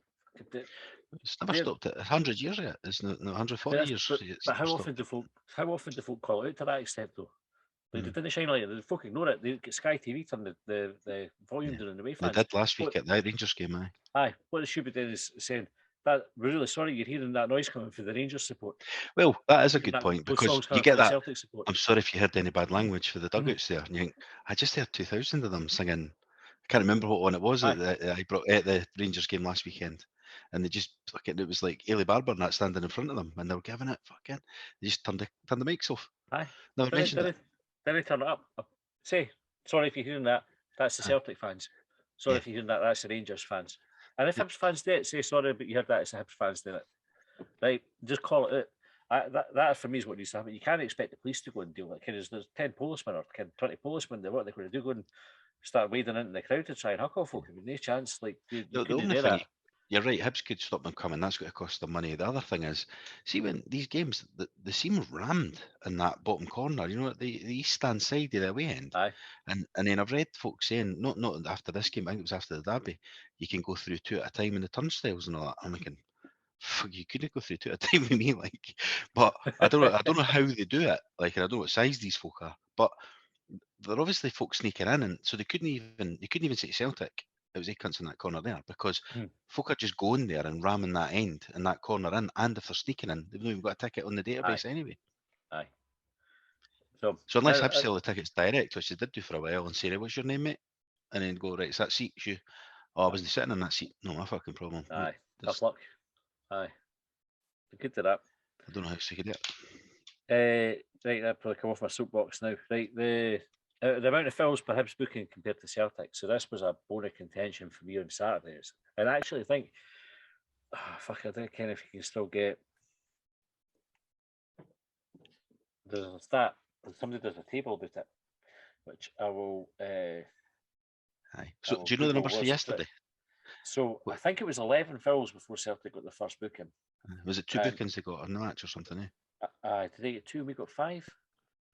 It's never stopped it. 100 years yet. It's not 140 years. But how often do folk call it out to that extent though? Like they didn't shine a light. The folk ignore it. They get Sky TV turn the volume down in the way fans. They did last week at the Rangers game. Aye. What they should be doing is saying that we're really sorry you're hearing that noise coming from the Rangers support. Well, that is a good point because you get that. Celtic support. I'm sorry if you heard any bad language for the dugouts there. And you think, I just heard 2,000 of them singing. I can't remember what one it was that I brought at the Rangers game last weekend. And they just fucking, it was like Ailey Barber and that standing in front of them, and they were giving it fucking. They just turned the mics off. Aye. Never mentioned it. Then they turn it up. Say, sorry if you're hearing that. That's the Celtic fans. Sorry if you're hearing that. That's the Rangers fans. And if Hibs fans do it, say sorry, but you heard that. It's the Hibs fans doing it. Right? Just call it out. That for me is what needs to happen. You can't expect the police to go and deal with it. There's 10 policemen or 20 policemen. What they're going to do? Go and start wading into the crowd to try and huckle folk. No chance. Like you couldn't do that. You're right, Hibs could stop them coming. That's going to cost them money. The other thing is, see, when these games, they seem rammed in that bottom corner, the east stand side of the away end. Aye. And then I've read folks saying, not after this game, I think it was after the derby, you can go through two at a time in the turnstiles and all that. I'm thinking, fuck, you couldn't go through two at a time with me, like. But I don't know how they do it. Like, and I don't know what size these folk are. But they're obviously folk sneaking in, and so they couldn't even say Celtic. It was 8 cunts in that corner there because folk are just going there and ramming that end and that corner in, and if they're sneaking in, they've not even got a ticket on the database anyway. Aye. So unless Hibs sell the tickets direct, which they did do for a while, and say, "What's your name, mate?" and then go, "Right, it's that seat." You, I wasn't sitting in that seat. No, my fucking problem. Aye, tough luck. Aye, good to that. I don't know how to get it. Right, I'll probably come off my soapbox now. Right, the amount of fills per Hibs booking compared to Celtic. So this was a bone of contention for me on Saturdays. And I actually think, I don't care if you can still get. There's a stat. Somebody does a table about it, which I will. Aye. So do you know the numbers for yesterday? So I think it was 11 fills before Celtic got the first booking. Was it 2 bookings they got in the match or something? Did they get 2 and we got 5?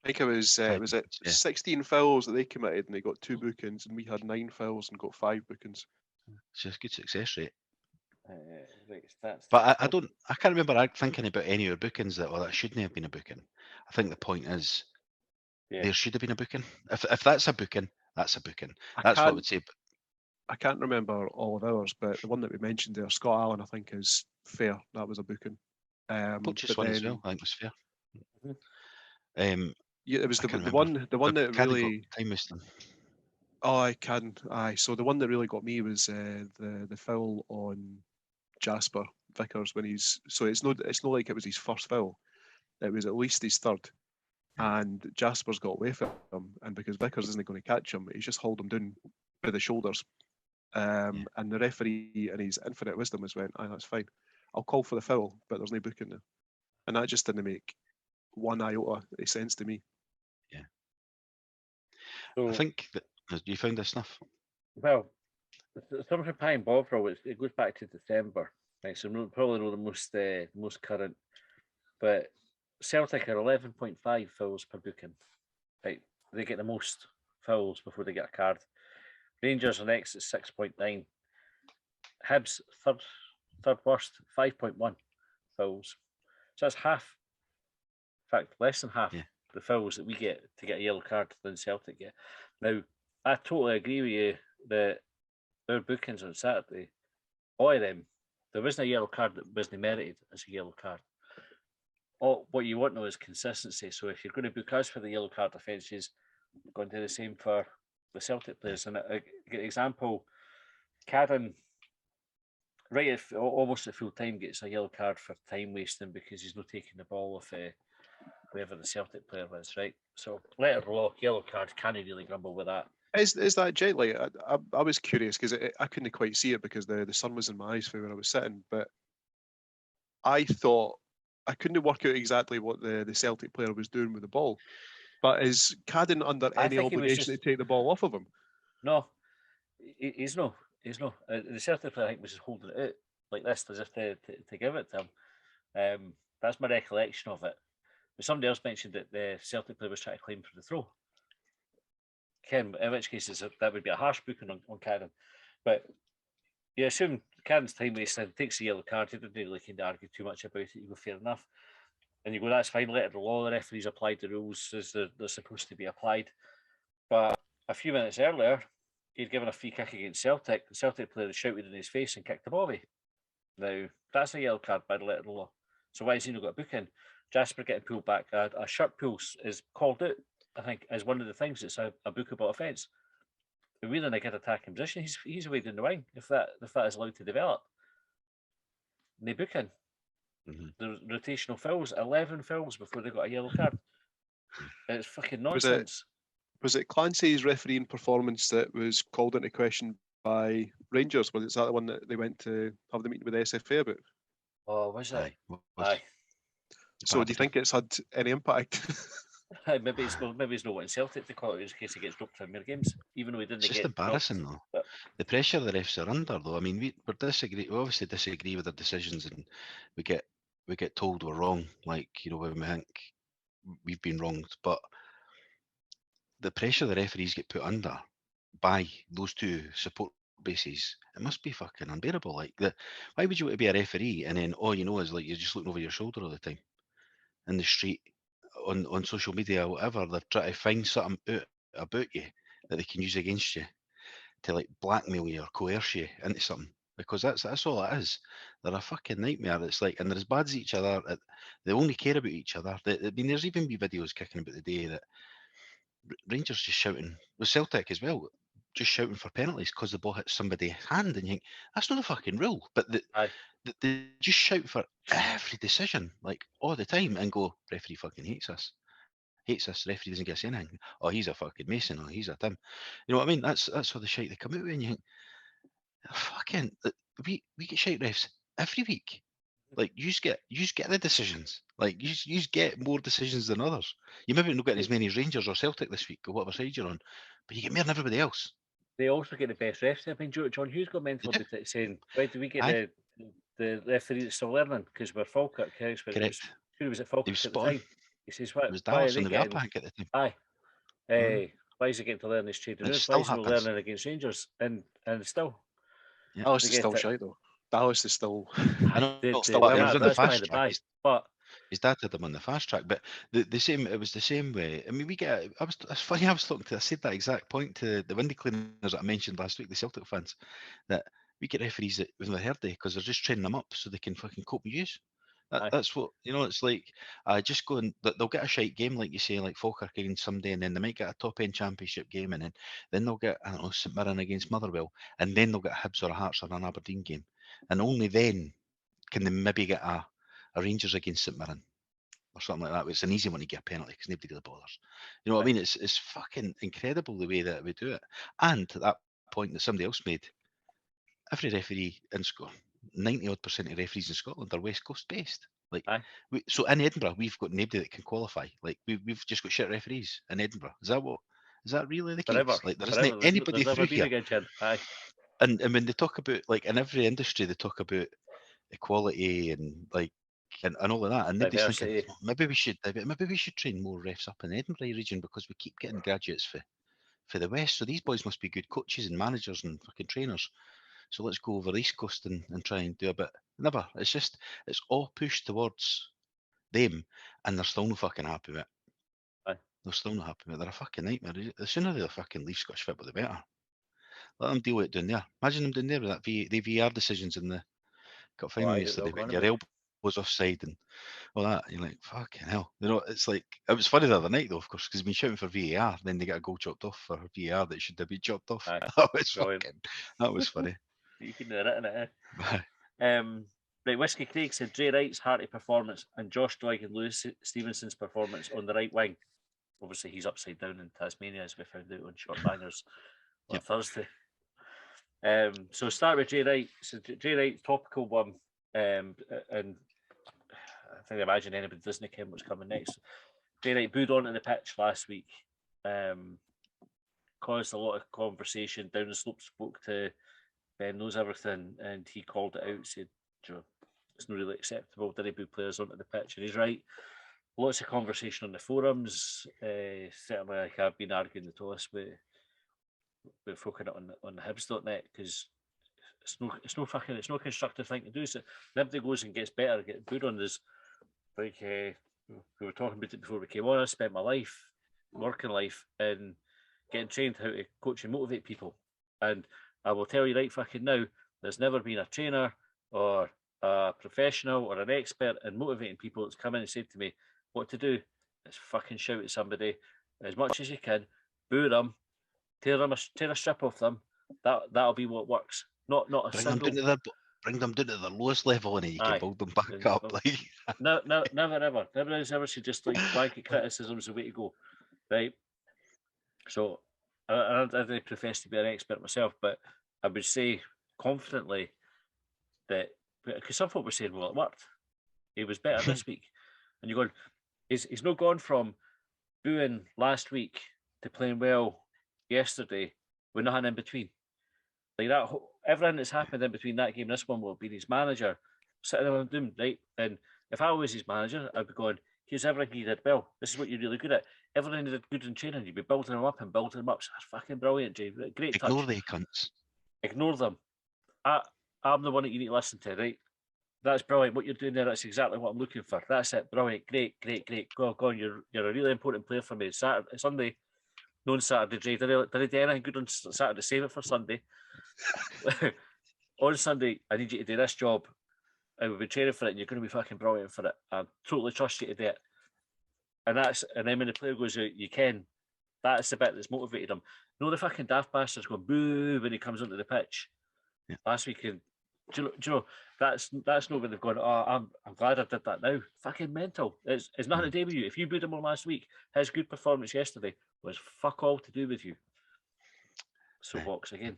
I think it was 16 fills that they committed and they got 2 bookings, and we had 9 fills and got 5 bookings. It's just a good success rate. Right, but I can't remember thinking about any of the bookings that shouldn't have been a booking. I think the point is there should have been a booking. If that's a booking, that's a booking. That's what I would say. I can't remember all of ours, but the one that we mentioned there, Scott Allen, I think is fair. That was a booking. Just one as well. I think was fair. Yeah, it was the one that really time wasting. Oh, I can. Aye. So the one that really got me was the foul on Jasper Vickers when he's. So it's not like it was his first foul. It was at least his third, and Jasper's got away from him, and because Vickers isn't going to catch him, he's just hauled him down by the shoulders. And the referee, in his infinite wisdom, has went, "Aye, that's fine." I'll call for the foul, but there's no booking there. And that just didn't make one iota of sense to me. So, I think that you found this stuff. well, something paying Bovril, it goes back to December. Right, so probably not the most current, but Celtic are 11.5 fouls per booking. Right, they get the most fouls before they get a card. Rangers are next at 6.9. Hibs third worst, 5.1 fouls. So that's half, in fact, less than half the fouls that we get to get a yellow card than Celtic get. Now, I totally agree with you that our bookings on Saturday, all of them, there wasn't a yellow card that wasn't merited as a yellow card. What you want now is consistency. So if you're going to book us for the yellow card offences, you're going to do the same for the Celtic players. And a good example, Cadden, right at almost at full time, gets a yellow card for time wasting because he's not taking the ball off whoever the Celtic player was, right? So let it roll, yellow card, can't really grumble with that. Is that jet lag? I was curious because I couldn't quite see it because the sun was in my eyes for where I was sitting, but I thought I couldn't work out exactly what the Celtic player was doing with the ball. But is Cadden under any obligation to take the ball off of him? No, he's no. The Celtic player, I think, was just holding it out like this as if to give it to him. That's my recollection of it. But somebody else mentioned that the Celtic player was trying to claim for the throw. Ken, in which case that would be a harsh booking on Cadden. But you assume Cadden's time wasting, takes the yellow card, he didn't really kind of argue too much about it, you go, fair enough. And you go, that's fine, let it roll, the referees applied the rules as they're supposed to be applied. But a few minutes earlier, he'd given a free kick against Celtic. The Celtic player had shouted in his face and kicked the ball away. Now, that's a yellow card by the letter of the law. So why has he not got a booking? Jasper getting pulled back, a shirt pull is called out, I think, as one of the things. It's a bookable offence. If we're in a good attacking position, he's away down the wing if that is allowed to develop. And they booking. The rotational fouls, 11 fouls before they got a yellow card. It's fucking nonsense. Was it Clancy's refereeing performance that was called into question by Rangers? Was that the one that they went to have the meeting with the SFA about? Oh, was it? Aye. So do you think it's had any impact? Maybe it's not wanting Celtic to call it in case he gets dropped from their games, even though he didn't It's just embarrassing though. But the pressure the refs are under though. I mean, we obviously disagree with their decisions, and we get told we're wrong, like, you know, when we think we've been wronged. But the pressure the referees get put under by those two support bases, it must be fucking unbearable. Like, why would you want to be a referee and then all you know is like you're just looking over your shoulder all the time in the street, on social media or whatever? They're trying to find something out about you that they can use against you to like blackmail you or coerce you into something, because that's all it is. They're a fucking nightmare. It's like, and they're as bad as each other. They only care about each other. I mean, there's even wee videos kicking about the day that Rangers just shouting, with Celtic as well, just shouting for penalties because the ball hits somebody's hand, and you think that's not a fucking rule. But they just shout for every decision, like all the time, and go, referee fucking hates us. Referee doesn't get us anything. Oh, he's a fucking Mason. Oh, he's a Tim. You know what I mean? That's all the shite they come out with, and you think, fucking, we get shite refs every week. Like, you just get the decisions. Like, you just get more decisions than others. You maybe not get as many as Rangers or Celtic this week or whatever side you're on, but you get more than everybody else. They also get the best refs. I think John Hughes got mental about it, saying, "Why do we get the referee that's still learning? Because we're Falkirk." Correct. Who was it? Falkirk at the time. He says, "Why? It was Why are Dallas they on the getting?" Pack at the time. Aye. Why is he getting to learn his trade? Why is he not learning against Rangers? And still, Dallas is still shite though. Dallas is still. I know. That's He was on the fast the track. But his dad had him on the fast track, but the same. It was the same way. I mean, it's funny. I said that exact point to the windy cleaners that I mentioned last week, the Celtic fans, that we get referees that we've never heard of because they're just training them up so they can fucking cope with use. That's what, you know. It's like, just going. They'll get a shite game, like you say, like Falkirk against somebody, and then they might get a top end championship game, and then they'll get, I don't know, St Mirren against Motherwell, and then they'll get a Hibs or a Hearts or an Aberdeen game, and only then can they maybe get a Rangers against St Mirren or something like that. It's an easy one to get a penalty because nobody really bothers. You know what I mean? It's fucking incredible the way that we do it. And to that point that somebody else made, every referee in score, 90% of referees in Scotland are West Coast based. Like, Aye. so in Edinburgh, we've got nobody that can qualify. Like, we've just got shit referees in Edinburgh. Is that really the Forever. case? Like, there Forever. isn't anybody There's never through been here. a good chin. Aye. And when they talk about, like, in every industry, they talk about equality and like and all of that, and nobody's thinking, Diversity. "Oh, maybe we should train more refs up in the Edinburgh region because we keep getting graduates for the West. So these boys must be good coaches and managers and fucking trainers. So let's go over the East Coast and try and do a bit." Never. It's all pushed towards them, and they're still not fucking happy with it. Aye. They're still not happy with it. They're a fucking nightmare. The sooner they fucking leave Scottish football, the better. Let them deal with it down there. Imagine them down there with that the VR decisions in the cup final Aye, yesterday they're when gonna your be. elbow was offside and all that. You're like, fucking hell. You know, it's like, it was funny the other night though, of course, because he's been shouting for VAR, then they get a goal chopped off for VAR that should have been chopped off. Aye. That was funny. You can do it, innit? Aye. Right, Whiskey Craig said Dre Wright's hearty performance and Josh Doig and Lewis Stevenson's performance on the right wing. Obviously, he's upside down in Tasmania, as we found out on Short Bangers on Yep. Thursday. So start with Dre Wright. So Dre Wright, topical one, and I think I imagine anybody doesn't care what's coming next. Dre Wright booed onto the pitch last week, caused a lot of conversation down the slope. Spoke to Ben Knows Everything, and he called it out. Said, it's not really acceptable. Did he boo players onto the pitch? And he's right. Lots of conversation on the forums. Certainly, like I've been arguing the toss with folk on the Hibs.net because it's no constructive thing to do. So nobody goes and gets better, get booed on. There's like we were talking about it before we came on. I spent my working life in getting trained how to coach and motivate people, and I will tell you right fucking now, there's never been a trainer or a professional or an expert in motivating people that's come in and said to me what to do. Is fucking shout at somebody as much as you can, boo them, tear a strip off them. That'll be what works. Not a Bring single. bring them down to the lowest level, and you Aye. can build them back up. Like, No, never should just like blanket criticism is the way to go, right? So I don't profess to be an expert myself, but I would say confidently that because some folk were saying, well, it worked. He was better this week, and you're going, he's not gone from booing last week to playing well yesterday with nothing in between. Like that, everything that's happened in between that game and this one will be his manager sitting there doing right. And if I was his manager, I'd be going, here's everything you did well. This is what you're really good at. Everything you did good in training, you'd be building them up and building them up. So that's fucking brilliant, Jay. Great touch. ignore the cunts. Ignore them. I'm the one that you need to listen to, right? That's brilliant. What you're doing there, that's exactly what I'm looking for. That's it. Brilliant. Great. Go on. You're a really important player for me. Sunday, no on Saturday, Jay. Did I do anything good on Saturday? Save it for Sunday. On Sunday, I need you to do this job. And we've been training for it, and you're going to be fucking brilliant for it. I totally trust you to do it. And then when the player goes out, you can. That's the bit that's motivated him. No, the fucking daft bastard's going boo when he comes onto the pitch. Yeah. Last weekend, do you know that's not where they've gone. Oh, I'm glad I did that now. Fucking mental. It's nothing to do with you. If you booed him on last week, his good performance yesterday was fuck all to do with you. So box again.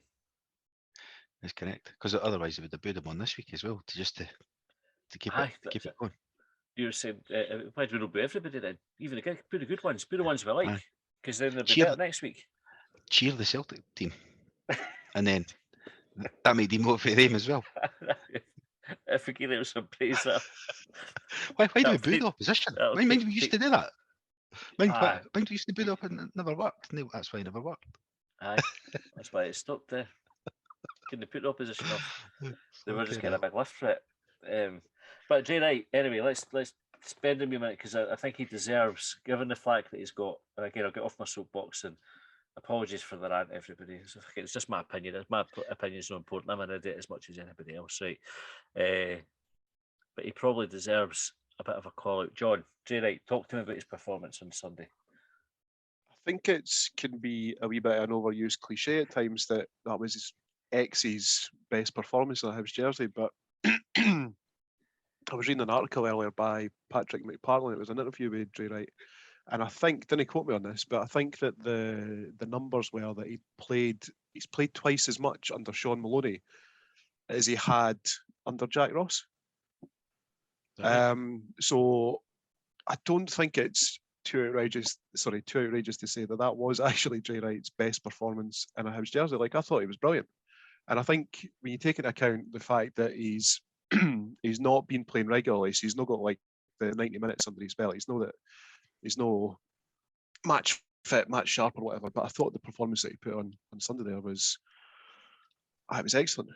That's correct. Because otherwise they would have booed him on this week as well to keep it going. You were saying why do we not boo everybody then? Even boo the good ones, boo the ones we like, because then they'll be better next week. Cheer the Celtic team, and then that may demotivate them as well. If we give them some praise, why do we boo the opposition? Mind we used to do that. Mind we used to boo the opposition, and it never worked. No, that's why it never worked. Aye, that's why it stopped there. Couldn't they put the opposition off? They were just getting a big lift for it. But Jay Wright, anyway, let's spend him a minute because I think he deserves, given the flack that he's got. And again, I'll get off my soapbox and apologies for the rant, everybody. It's just my opinion. My opinion's not important. I'm an idiot as much as anybody else, right? But he probably deserves a bit of a call out. John, Jay Wright, talk to me about his performance on Sunday. I think it can be a wee bit of an overused cliche at times that was his X's best performance in a Hibs jersey, but I was reading an article earlier by Patrick McPartlin. It was an interview with Dre Wright, and I think, didn't quote me on this, but I think that the numbers were that he's played twice as much under Sean Maloney as he had under Jack Ross. Right. So I don't think it's too outrageous to say that was actually Jay Wright's best performance in a Hibs jersey. Like, I thought he was brilliant. And I think when you take into account the fact that he's not been playing regularly, so he's not got like the 90 minutes under his belt. He's no match fit, match sharp or whatever. But I thought the performance that he put on Sunday there was excellent.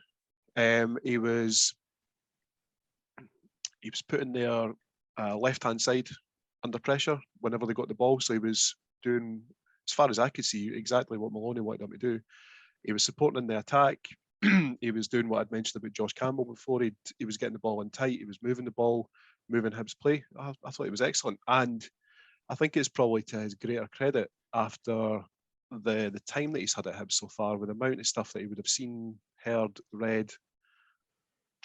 He was putting their left hand side under pressure whenever they got the ball. So he was doing, as far as I could see, exactly what Maloney wanted him to do. He was supporting in the attack. He was doing what I'd mentioned about Josh Campbell before. He was getting the ball in tight. He was moving the ball, moving Hibs play. I thought he was excellent. And I think it's probably to his greater credit after the time that he's had at Hibs so far, with the amount of stuff that he would have seen, heard, read,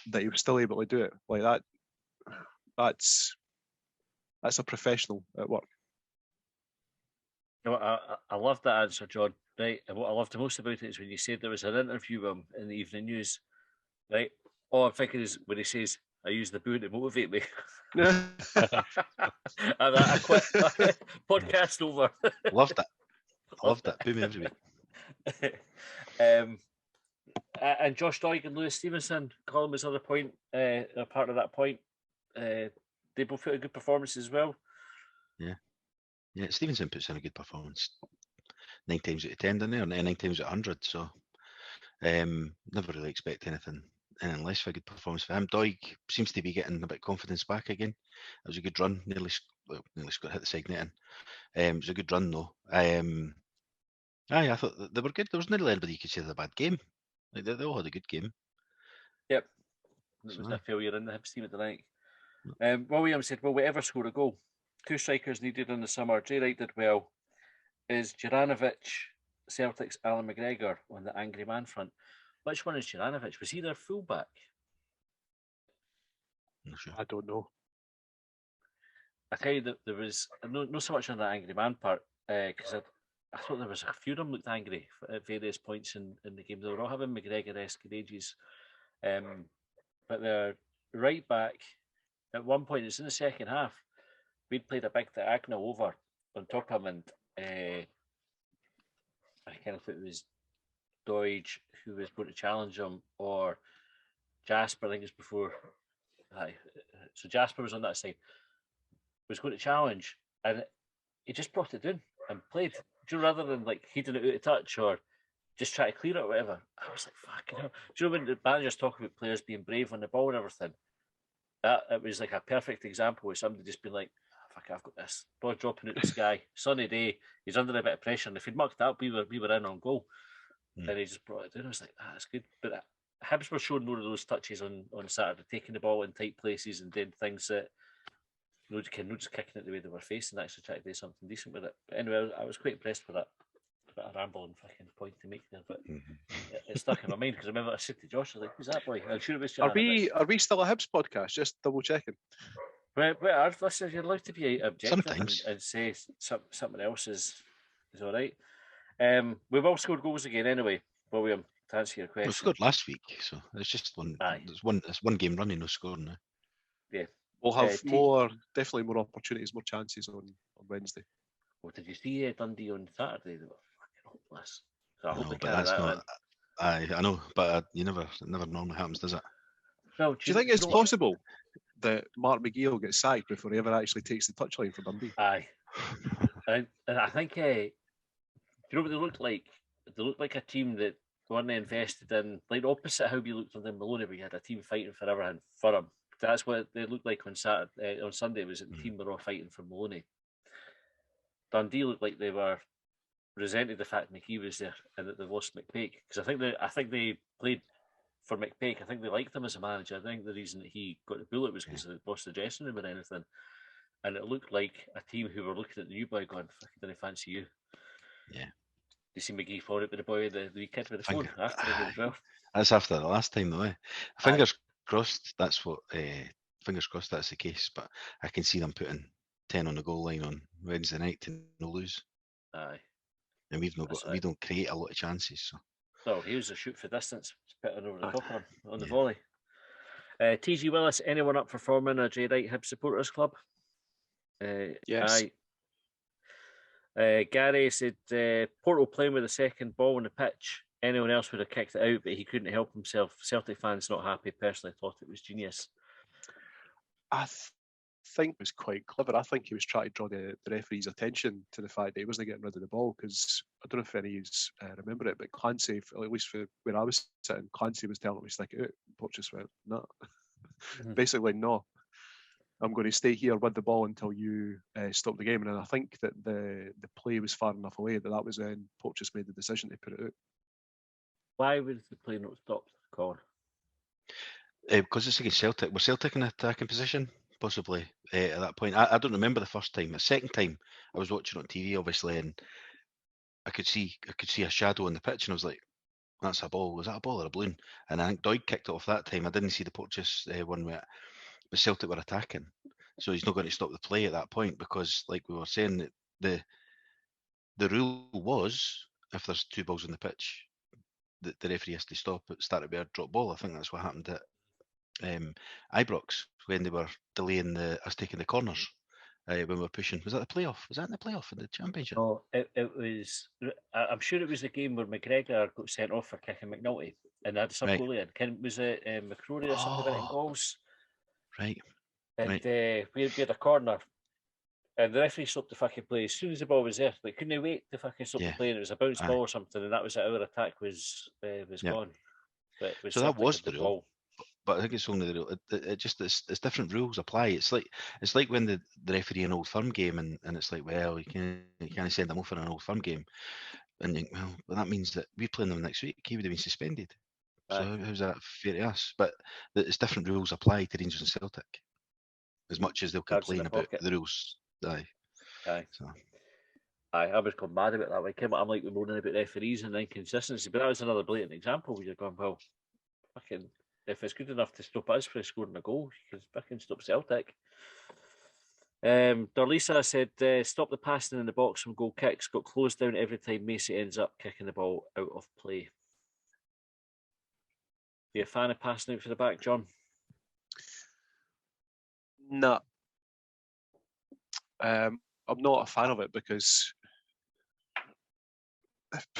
that he was still able to do it. Like that. That's a professional at work. You know, I love that answer, John. Right, and what I loved the most about it is when you said there was an interview with him in the Evening News. Right, all I'm thinking is when he says, "I use the boo to motivate me." And I quit. Podcast over. Loved it. Loved it. Boo me every week. And Josh Doig and Lewis Stevenson, Colin other point, a part of that point. They both put a good performance as well. Yeah, Stevenson puts in a good performance 9 times out of 10, doesn't he? Or 9 times out of 100. So never really expect anything less for a good performance for him. Doig seems to be getting a bit of confidence back again. It was a good run, nearly hit the side net in. It was a good run though. I thought they were good. There was nearly anybody you could say they had a bad game. Like they all had a good game. Yep. It was a failure in the Hibs team at the night. Well, William said, "Will we ever score a goal? 2 strikers needed in the summer. Jay Wright did well. Is Juranovic Celtic's Alan McGregor on the angry man front?" Which one is Juranovic? Was he their fullback? Not sure. I don't know. I tell you that there was not so much on the angry man part, because I thought there was a few of them looked angry at various points in the game. They were all having McGregor-esque rages. But the right back, at one point, it's in the second half, we'd played a big diagonal over on top of him, and I kind of thought it was Doig who was going to challenge him, or Jasper, I think it was before. So Jasper was on that side, was going to challenge, and he just brought it down and played. Rather than like heading it out of touch or just try to clear it or whatever. I was like, fucking hell. Do you know when the managers talk about players being brave on the ball and everything? It was like a perfect example of somebody just being like, fuck, I've got this. Ball dropping out the sky, sunny day, he's under a bit of pressure, and if he'd mucked up, we were in on goal. And he just brought it down. I was like, that's good. But Hibs were showing more of those touches on Saturday, taking the ball in tight places and doing things that not just kicking it the way they were facing, actually trying to do something decent with it. But anyway, I was quite impressed with that. A bit of rambling fucking point to make there, but it stuck in my mind because I remember I said to Josh, I was like, "Who's that boy?" I'm sure it was Juranovic. Are we still a Hibs podcast? Just double checking. But our listeners, you're allowed to be objective Sometimes. and say something else is all right. We've all scored goals again anyway, William, to answer your question. We scored last week, so it's just one. Aye. It's one game running, no scoring now. Yeah. We'll have definitely more opportunities, more chances on Wednesday. Well, did you see Dundee on Saturday? They were fucking hopeless. So I hope No, they but carry that's that not. on. I know, but it never normally happens, does it? No, Do you think it's possible that Mark McGee will get sacked before he ever actually takes the touchline for Dundee? Aye. and I think, you know what they looked like? They looked like a team that weren't invested in, like opposite how we looked under Maloney. We had a team fighting for everything for him. That's what they looked like on Saturday. On Sunday, was that the team were all fighting for Maloney. Dundee looked like they were resented the fact McGee was there and that they lost McPake, because I think they played for McPake. I think they liked him as a manager. I think the reason that he got the bullet was because they lost the dressing room or anything. And it looked like a team who were looking at the new boy going, "Fucking didn't fancy you." Yeah. You see McGee fall out with the boy, the wee kid with the phone after the game as well. That's after the last time, though. Eh? Fingers crossed. That's what. Fingers crossed that's the case. But I can see them putting 10 on the goal line on Wednesday night to no lose. Aye. And we don't create a lot of chances. So. Well, he was a shoot for distance, putting over the top of him on the volley. TG Willis, anyone up for forming a J Wright Hibs supporters club? Yes. Aye. Gary said Porto playing with the second ball on the pitch. Anyone else would have kicked it out, but he couldn't help himself. Celtic fans not happy. Personally, thought it was genius. I think it was quite clever. I think he was trying to draw the referee's attention to the fact that he wasn't getting rid of the ball, because I don't know if any of you remember it, but Clancy, at least for where I was sitting, Clancy was telling him to stick it out. Porteous went, no. Basically, no. I'm going to stay here with the ball until you stop the game. And I think that the play was far enough away that was when Porteous made the decision to put it out. Why was the play not stopped, Colin? Because it's against Celtic. Was Celtic in attacking position? Possibly at that point. I don't remember the first time. The second time I was watching on TV, obviously, and I could see a shadow on the pitch, and I was like, "That's a ball. Was that a ball or a balloon?" And I think Doig kicked it off that time. I didn't see the Porteous one where, but Celtic were attacking, so he's not going to stop the play at that point, because, like we were saying, the rule was if there's two balls on the pitch, the referee has to stop it, start it with a drop ball. I think that's what happened at Ibrox when they were delaying us taking the corners when we were pushing. Was that the playoff? Was that in the playoff in the championship? No, it was. I'm sure it was the game where McGregor got sent off for kicking McNulty, and had a sub goalie in. Was it McCrory or something about in goals? Right. And right. we had a corner, and the referee stopped the fucking play as soon as the ball was there. Like, couldn't they wait to fucking stop the play? And it was a bounce ball or something, and that was it. Our attack was gone. But it was so that was the rule. ball. But I think it's only the rule. It just it's different rules apply. It's like when the referee in an Old Firm game, and it's like, well, you can't send them off in an Old Firm game, and you, well, that means that we're playing them next week. He would have been suspended. So how's that fair to us? But it's different rules apply to Rangers and Celtic, as much as they'll complain about the rules. Aye. So. Aye, I was gone mad about that. Like, I'm like moaning about referees and inconsistency, but that was another blatant example where you're going, well, fucking, if it's good enough to stop us from scoring a goal, you can fucking stop Celtic. Darlisa said, stop the passing in the box from goal kicks. Got closed down every time Macy ends up kicking the ball out of play. Are you a fan of passing out for the back, John? No. I'm not a fan of it because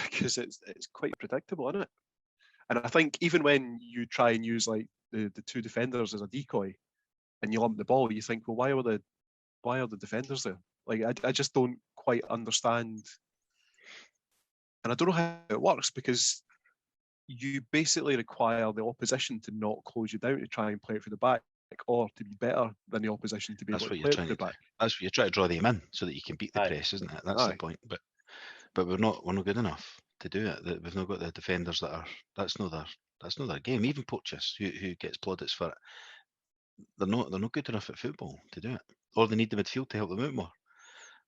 it's quite predictable, isn't it? And I think even when you try and use like the two defenders as a decoy and you lump the ball, you think, well, why are the defenders there? Like, I just don't quite understand. And I don't know how it works, because you basically require the opposition to not close you down to try and play it for the back, or to be better than the opposition to be able to play it for the back. That's what you're trying to draw them in so that you can beat the press, isn't it? That's the point. But we're not good enough to do it. We've not got the defenders that are. That's not their game. Even Porteous, who gets plaudits for it, they're not good enough at football to do it. Or they need the midfield to help them out more,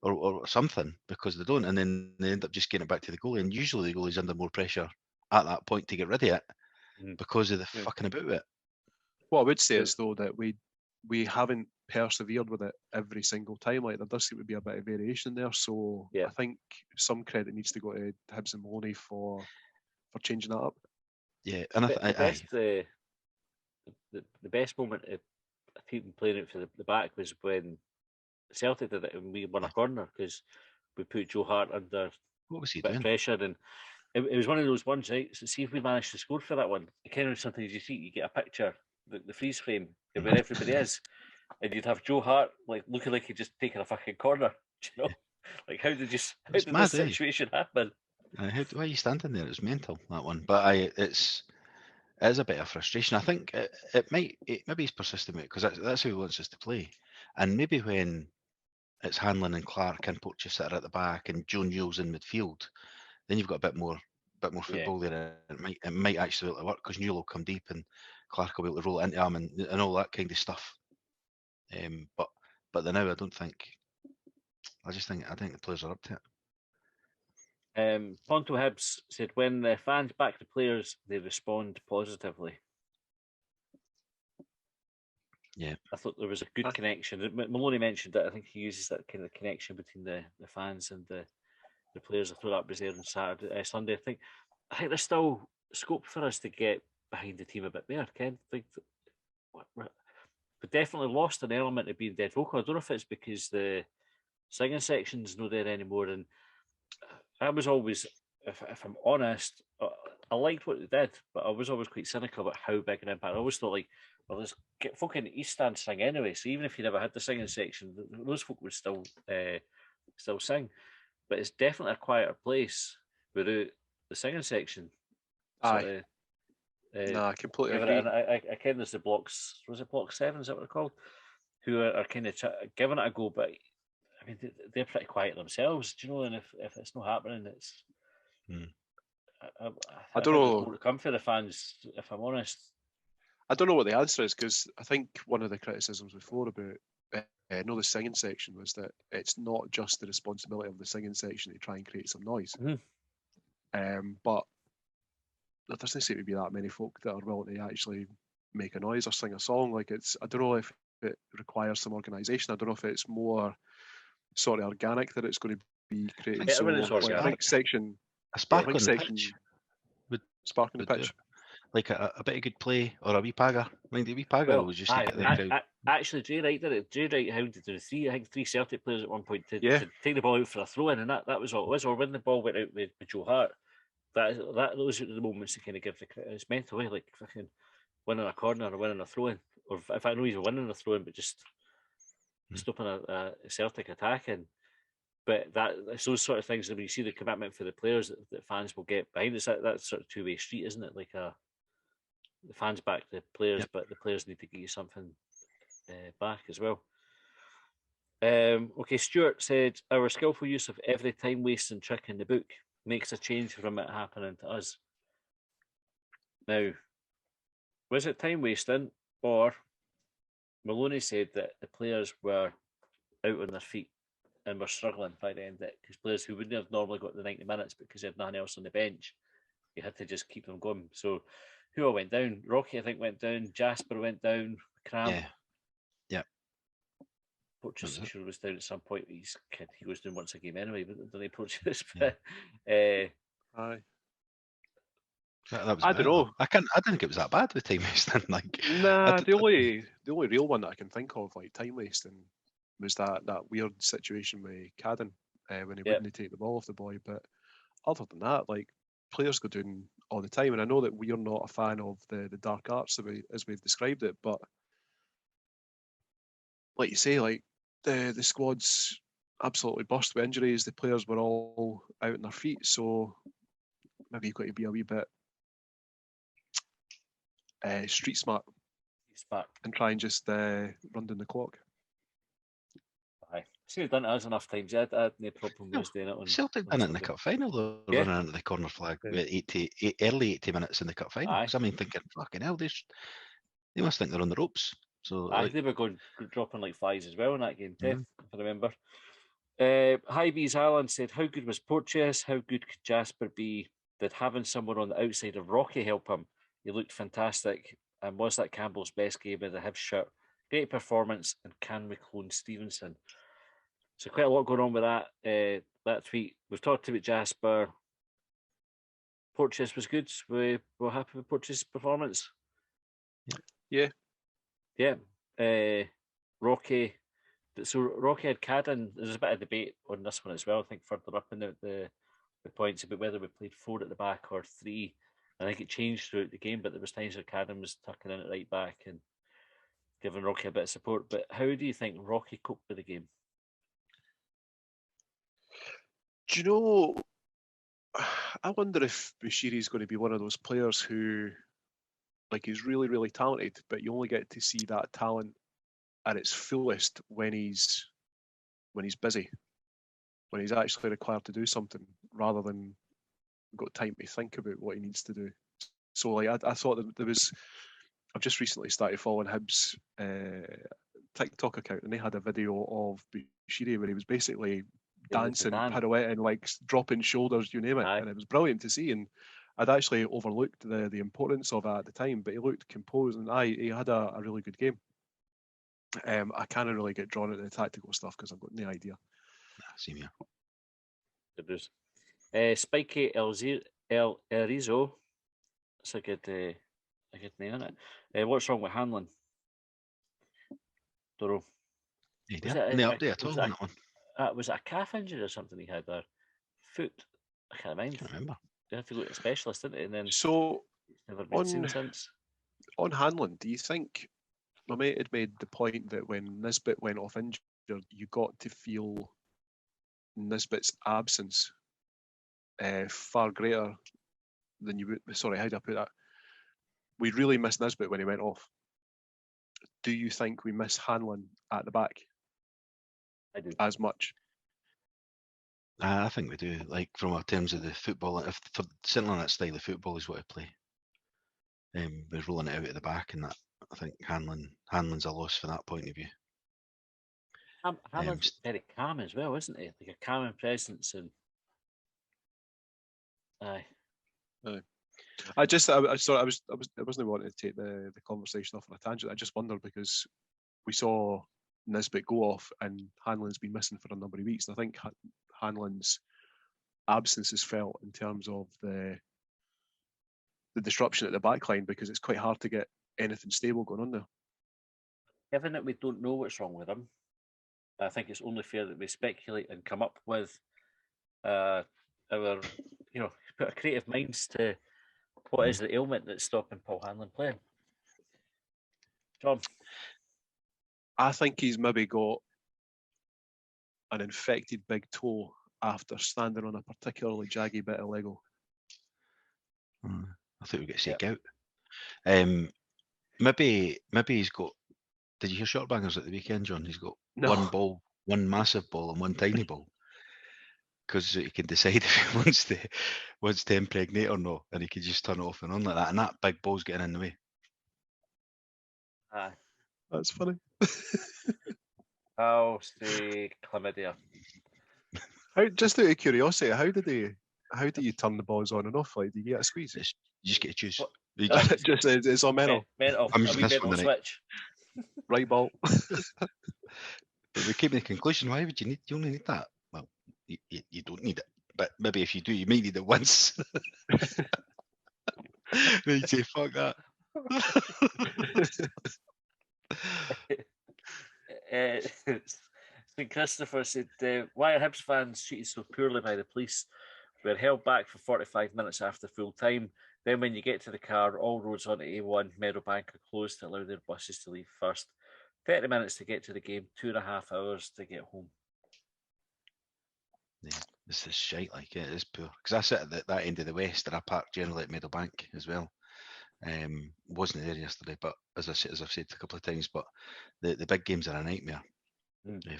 or something, because they don't, and then they end up just getting it back to the goalie. And usually the goalie's under more pressure at that point to get rid of it because of the fucking about it. What I would say is, though, that we haven't persevered with it every single time. Like, there does seem to be a bit of variation there. So I think some credit needs to go to Hibs and Maloney for changing that up. Yeah, and the best moment of a team playing it for the back was when Celtic did it and we won a corner, because we put Joe Hart under pressure, and it was one of those ones, right? So see if we managed to score for that one. Kind of sometimes you see, you get a picture, the freeze frame where everybody is, and you'd have Joe Hart like looking like he'd just taken a fucking corner. You know, like how did this situation happen? Why are you standing there? It's mental, that one. But it is a bit of frustration. I think maybe he's persistent with it because that's how he wants us to play. And maybe when it's Hanlon and Clark and Porteous that are at the back and Joe Newell's in midfield, then you've got a bit more football there. It might actually be able to work because Newell will come deep and Clark will be able to roll it into him and all that kind of stuff. But now I don't think. I think the players are up to it. Ponto Hibs said, when the fans back the players, they respond positively. Yeah, I thought there was a good connection. Maloney mentioned that. I think he uses that kind of connection between the fans and the players. I thought that was there on Sunday. I think there's still scope for us to get behind the team a bit better, Ken. we definitely lost an element of being dead vocal. I don't know if it's because the singing section's not there anymore. And I was always, if I'm honest, I liked what they did, but I was always quite cynical about how big an impact. I always thought, like, well, let's get folk in the East Stand sing anyway. So even if you never had the singing section, those folk would still sing. But it's definitely a quieter place without the singing section. Aye. No, I completely agree. And I ken there's the blocks. Was it block 7? Is that what they're called? Who are kind of giving it a go, but I mean they're pretty quiet themselves, do you know? And if it's not happening, it's. I don't know. To come for the fans, if I'm honest. I don't know what the answer is, because I think one of the criticisms before about the singing section was that it's not just the responsibility of the singing section to try and create some noise. But there doesn't seem to be that many folk that are willing to actually make a noise or sing a song. Like, I don't know if it requires some organisation. I don't know if it's more sort of organic that it's going to be created. So I think section. A spark on the pitch. Spark on the pitch. Like a bit of good play or a wee pagger. I mean, the wee pagger was just to get the crowd. Actually, Jay Wright did it. Jay Wright hounded the three Celtic players at one point to take the ball out for a throw in, and that was all it was. Or when the ball went out with Joe Hart, those are the moments to kind of give the crowd. It's mental, like fucking winning a corner or winning a throw in, or if I know he's winning a throw in, but just stopping a Celtic attacking. But it's those sort of things that when you see the commitment for the players that fans will get behind, it's that sort of two-way street, isn't it? Like the fans back the players, but the players need to give you something back as well. Okay, Stuart said, our skillful use of every time wasting trick in the book makes a change from it happening to us. Now, was it time wasting, or Maloney said that the players were out on their feet and were struggling by the end of it, because players who wouldn't have normally got the 90 minutes because they had nothing else on the bench, you had to just keep them going. So who all went down? Rocky, I think, went down. Jasper went down. Cramp. Yeah. Porteous sure was down at some point. He goes down once a game anyway, but don't he, Porteous? Aye. I don't know. I didn't think it was that bad with time wasting. Like, nah, the only real one that I can think of, like time wasting, was that weird situation with Cadden when he wouldn't take the ball off the boy. But other than that, like, players go down all the time, and I know that we're not a fan of the dark arts as we've described it, but like you say, like the squad's absolutely burst with injuries. The players were all out on their feet, so maybe you've got to be a wee bit street smart and try and just run down the clock. Aye, see, we've done it enough times. I had no problem with doing it. Celtic done it in the cup final, though, running into the corner flag with early 80 minutes in the cup final. So I mean, thinking, fucking hell, they must think they're on the ropes. So they were dropping like flies as well in that game, if I remember. Hibs Alan said, how good was Porteous? How good could Jasper be? Did having someone on the outside of Rocky help him? He looked fantastic. And was that Campbell's best game with the Hibs shirt? Great performance, and can we clone Stevenson? So quite a lot going on with that tweet. We've talked about Jasper. Porteous was good. We were happy with Porteous' performance. Yeah. Rocky. So Rocky had Cadden. There's a bit of debate on this one as well. I think further up in the points about whether we played 4 at the back or 3. I think it changed throughout the game, but there was times where Cadden was tucking in at right back and giving Rocky a bit of support. But how do you think Rocky coped with the game? Do you know, I wonder if Bushiri's going to be one of those players who, like, he's really, really talented, but you only get to see that talent at its fullest when he's busy, when he's actually required to do something, rather than got time to think about what he needs to do. So, like, I thought that there was. I've just recently started following Hibs' TikTok account, and they had a video of Bushiri where he was basically dancing, pirouetting, like dropping shoulders, you name it, and it was brilliant to see. And I'd actually overlooked the importance of that at the time, but he looked composed, and he had a really good game. I can't really get drawn into the tactical stuff because I've got no idea. Same here. It is. Spiky El Erizo. That's a good name, isn't it? What's wrong with Hanlon? Don't know. He Was did. it In the a- update at all was on it that one. Was it a calf injury or something he had there? Foot? I can't mind. Can't remember. They had to go to a specialist, didn't they? And then So it's never been seen on since. on Hanlon, do you think my mate had made the point that when Nisbet went off injured, you got to feel Nisbet's absence far greater than you would. Sorry, how do I put that? We really missed Nisbet when he went off. Do you think we miss Hanlon at the back I do. as much? I think we do. Like from our terms of the football, if for certainly on that style of football is what I play. We're rolling it out at the back, and that I think Hanlon's a loss from that point of view. Hanlon's very calm as well, isn't he? Like a calming presence, and aye. I wasn't wanting to take the conversation off on a tangent. I just wondered because we saw Nisbet go off and Hanlon's been missing for a number of weeks, and I think Hanlon's absence is felt in terms of the disruption at the back line, because it's quite hard to get anything stable going on there. Given that we don't know what's wrong with him, I think it's only fair that we speculate and come up with our, put our creative minds to what is the ailment that's stopping Paul Hanlon playing. John? I think he's maybe got an infected big toe after standing on a particularly jaggy bit of Lego. I thought we were going to say gout. Maybe he's got. Did you hear Shortbangers at the weekend, John? He's got one ball, one massive ball, and one tiny ball, because he can decide if he wants to impregnate or not, and he can just turn it off and on like that. And that big ball's getting in the way. Aye. That's funny. I'll say chlamydia. Just out of curiosity, how do you turn the balls on and off? Like, do you get a squeeze? You just get to choose. It's all mental. Mental. I'm A just wee this mental one, switch. Right ball. But we came to the conclusion: why would you need? You only need that. Well, you don't need it, but maybe if you do, you may need it once. Then you say, "Fuck that." St. Christopher said, why are Hibs fans treated so poorly by the police? We're held back for 45 minutes after full time. Then when you get to the car, all roads onto A1, Meadowbank are closed to allow their buses to leave first. 30 minutes to get to the game, 2.5 hours to get home. Yeah, this is shite. Like it is poor. Because I sit at that end of the west, and I park generally at Meadowbank as well. Wasn't there yesterday, but as I've said a couple of times, but the big games are a nightmare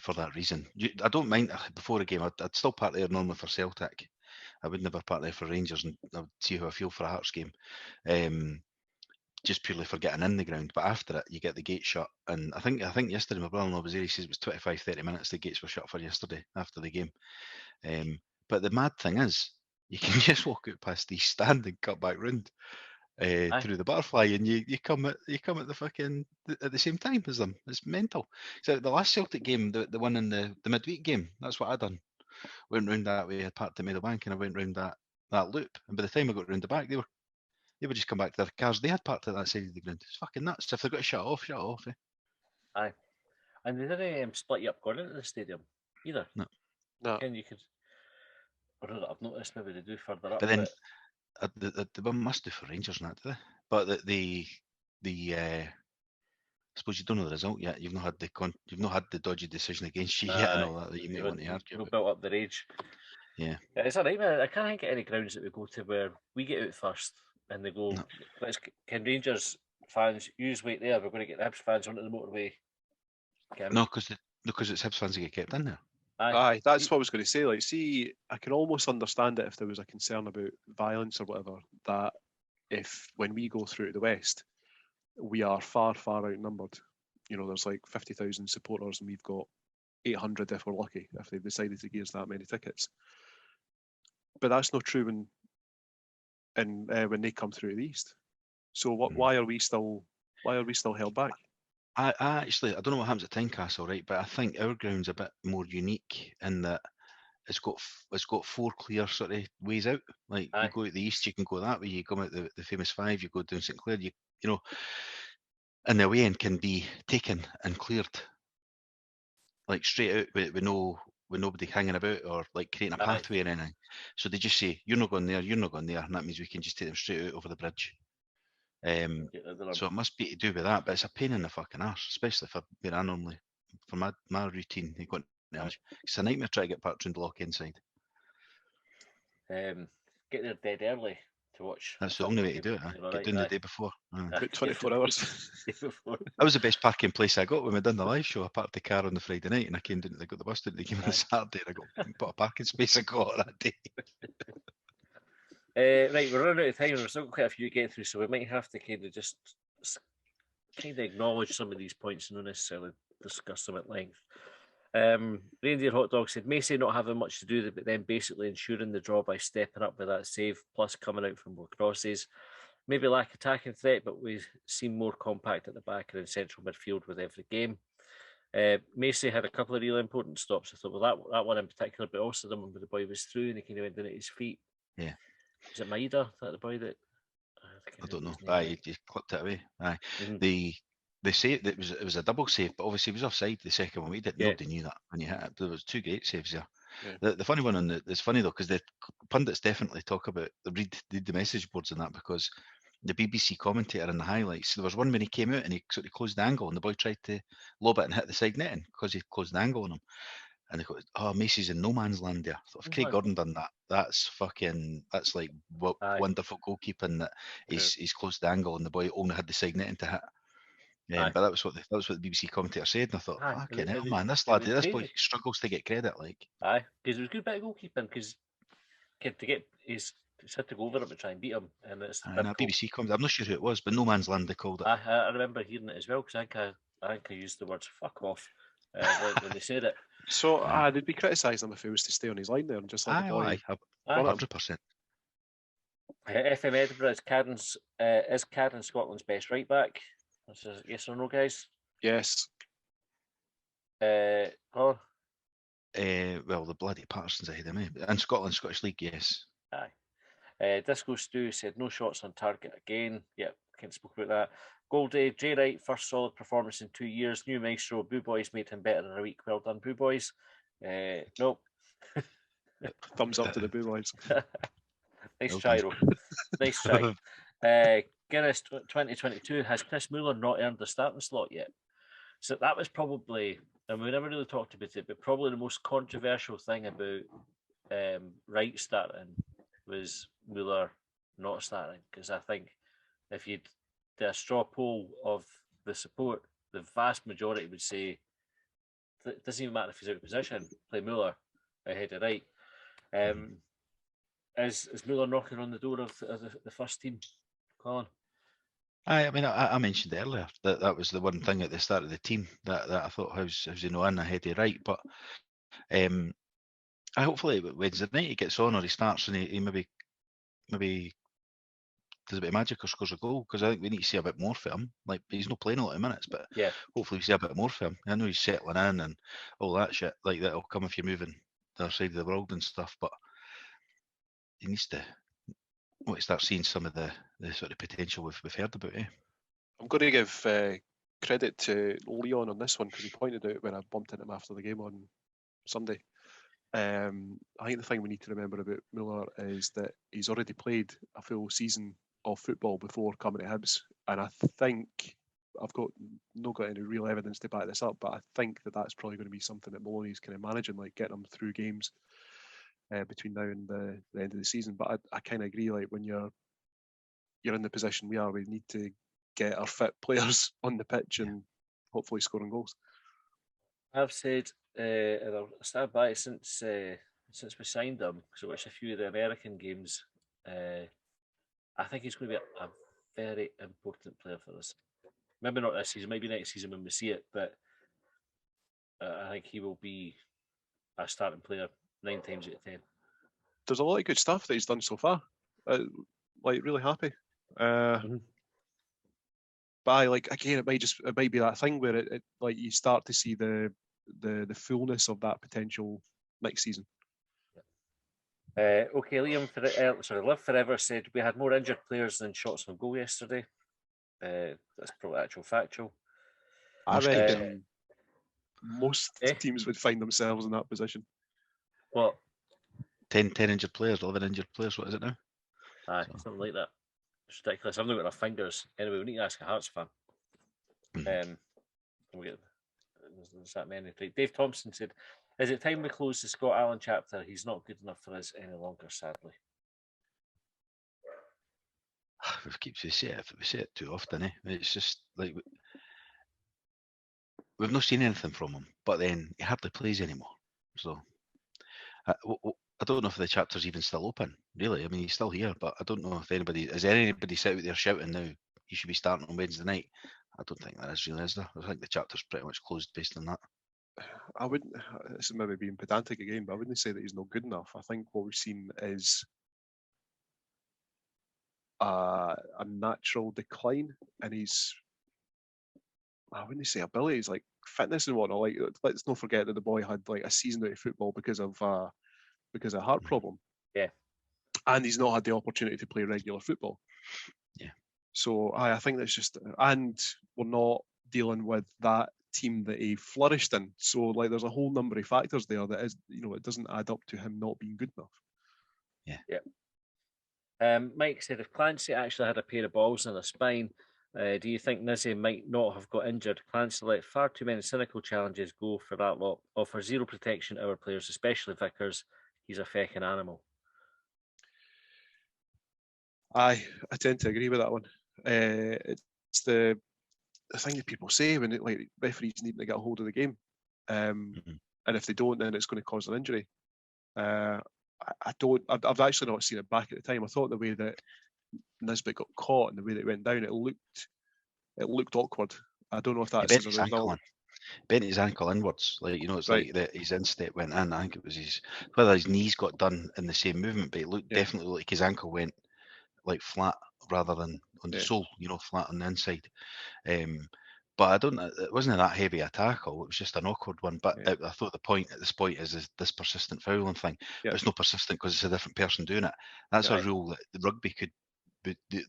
for that reason. I don't mind before a game. I'd still park there normally for Celtic. I would never park there for Rangers, and I would see how I feel for a Hearts game. Just purely for getting in the ground. But after it, you get the gate shut. And I think yesterday my brother-in-law was there. He says it was 25-30 minutes the gates were shut for yesterday after the game. But the mad thing is, you can just walk out past the stand and cut back round through the butterfly, and you come at the fucking at the same time as them. It's mental. So the last Celtic game, the one in the midweek game, that's what I done. Went round that way. I parked at Meadowbank and I went round that loop. And by the time I got round the back, they would just come back to their cars. They had parked at that side of the ground. It's fucking nuts. If they've got to shut off. Eh? Aye. And they didn't split you up going into the stadium either. No. And you could. I've noticed maybe they do further up. But then they must do for Rangers and that, do they? But I suppose you don't know the result yet. You've not had the dodgy decision against you yet, and all that you may want to argue about. Built up the rage. Yeah, it's a nightmare. I can't think of any grounds that we go to where we get out first and they go, can Rangers fans use wait there? We're going to get the Hibs fans onto the motorway. No, because it's Hibs fans that get kept in there. Aye, that's what I was going to say. Like, see, I can almost understand it if there was a concern about violence or whatever. That if when we go through to the west, we are far, far outnumbered. You know, there's like 50,000 supporters, and we've got 800 if we're lucky, if they've decided to give us that many tickets. But that's not true when they come through the east. So why are we still held back? I actually, I don't know what happens at Tynecastle, right? But I think our ground's a bit more unique in that it's got 4 clear sort of ways out. Like you go out the east, you can go that way. You come out the famous 5, you go down St Clair. You know, and the away end can be taken and cleared like straight out with nobody hanging about or like creating a Aye. pathway or anything. So they just say, you're not going there, you're not going there, and that means we can just take them straight out over the bridge. Get rid of them. So it must be to do with that, but it's a pain in the fucking arse, especially for where I normally, for my routine, you got it's a nightmare trying to get Patron block inside. Get there dead early to watch. That's a the only way football to do game, it. you're all Get right, down the aye. day before. Aye. About 24 hours. Day before. That was the best parking place I got when we done the live show. I parked the car on the Friday night and I came down. I got the bus down to the game on the Saturday and I got put a parking space I got that day. Right, we're running out of time and we've still got quite a few to get through, so we might have to kind of just kind of acknowledge some of these points and not necessarily discuss them at length. Reindeer Hot Dog said Macy not having much to do, but then basically ensuring the draw by stepping up with that save, plus coming out from more crosses. Maybe lack attacking threat, but we seem more compact at the back and in central midfield with every game. Macy had a couple of really important stops. I thought, well, that one in particular, but also the one where the boy was through and he kind of went down at his feet. Yeah. Was it Maida? Is that the boy that? I don't know. Aye, he clipped it away. Aye. Mm-hmm. The save, it was a double save, but obviously he was offside the second one. Nobody knew that when you hit it. There was two great saves there. Yeah. The funny one on it's funny though, because the pundits definitely talk about read the message boards and that, because the BBC commentator in the highlights, there was one when he came out and he sort of closed the angle and the boy tried to lob it and hit the side netting because he closed the angle on him. And they go, oh, Macy's in no man's land there. So if Craig Gordon done that, that's like wonderful goalkeeping that he's closed the angle and the boy only had the side netting to hit. But that was what the BBC commentator said, and I thought, fucking hell, man, this boy struggles to get credit, like. Aye, because it was a good bit of goalkeeping, because he's had to go over him to try and beat him, and it's BBC commentator, I'm not sure who it was, but no man's land they called it. I remember hearing it as well, because I think I used the words "fuck off" when they said it. So they'd be criticising him if he was to stay on his line there and just let the boy. 100%. FM Edinburgh is Cadden Scotland's best right back? Yes or no, guys? Yes. Colin? Well, the bloody Patterson's ahead of me. In Scottish League, yes. Aye. Disco Stew said no shots on target again. Yep, can't spoke about that. Goldie, Jay Wright, first solid performance in 2 years. New maestro, Boo Boys made him better in a week. Well done, Boo Boys. Nope. Thumbs up to the Boo Boys. Nice try, Ro. Nice try. Guinness 2022, has Chris Muller not earned the starting slot yet? So that was probably, and we never really talked about it, but probably the most controversial thing about Wright starting was Muller not starting, because I think if you'd do a straw poll of the support, the vast majority would say it doesn't even matter if he's out of position, play Muller ahead of Wright. Is Muller knocking on the door of the first team, Colin? I mean, I mentioned earlier that was the one thing at the start of the team that I thought, how's he not in ahead of Wright? But hopefully Wednesday night he gets on or he starts and he maybe does a bit of magic or scores a goal, because I think we need to see a bit more for him. Like, he's not playing a lot of minutes, but hopefully we see a bit more for him. I know he's settling in and all that shit. Like, that'll come if you're moving the other side of the world and stuff, but he needs to start seeing some of the sort of potential we've heard about. I'm going to give credit to Leon on this one, because he pointed out when I bumped into him after the game on Sunday. I think the thing we need to remember about Muller is that he's already played a full season of football before coming to Hibs, and I think I've not got any real evidence to back this up, but I think that's probably going to be something that Maloney's kind of managing, like getting him through games between now and the end of the season. But I kind of agree, like when you're in the position we are, we need to get our fit players on the pitch and hopefully scoring goals. I've said, and I'll stand by it since we signed him, because I watched a few of the American games. I think he's going to be a very important player for us. Maybe not this season, maybe next season when we see it, but I think he will be a starting player 9 times out of 10. There's a lot of good stuff that he's done so far. Like, really happy. But again, it might be that thing where it like you start to see the fullness of that potential next season. Okay, Live Forever said we had more injured players than shots on goal yesterday. That's probably factual. I reckon most Eh? teams would find themselves in that position. What? 10 injured players, 11 injured players. What is it now? Aye, So- something like that. It's ridiculous. I've not got enough fingers. Anyway, we need to ask a Hearts fan. We'll get, there's that many. Dave Thompson said, "Is it time we close the Scott Allen chapter? He's not good enough for us any longer, sadly." we say it too often. It's just like we've not seen anything from him, but then he hardly plays anymore. So I don't know if the chapter's even still open. Really, I mean, he's still here, but I don't know if anybody is there anybody out there shouting now he should be starting on Wednesday night. I don't think there is really, is there? I think the chapter's pretty much closed based on that. I wouldn't. This is maybe being pedantic again, but I wouldn't say that he's not good enough. I think what we've seen is a natural decline in his. I wouldn't say abilities, like fitness and whatnot. Like, let's not forget that the boy had like a season out of football because of a heart problem. Yeah. And he's not had the opportunity to play regular football. Yeah. So I think that's just, and we're not dealing with that team that he flourished in. So like, there's a whole number of factors there that is, it doesn't add up to him not being good enough. Mike said, if Clancy actually had a pair of balls in the spine, do you think Nizzy might not have got injured? Clancy let far too many cynical challenges go for that lot. Offers zero protection to our players, especially Vickers. He's a feckin' animal. I tend to agree with that one. It's the thing that people say when referees need to get a hold of the game, and if they don't, then it's going to cause an injury. I've actually not seen it back at the time. I thought the way that Nisbet got caught and the way that it went down, it looked awkward. I don't know if that's as a result. Bent his ankle inwards, it's Right. like that his instep went in. I think it was whether his knees got done in the same movement, but it looked definitely like his ankle went like flat rather than on the sole, flat on the inside. But it wasn't that heavy a tackle. It was just an awkward one. But I thought the point at this point is this persistent fouling thing. But it's not persistent because it's a different person doing it. That's a rule that the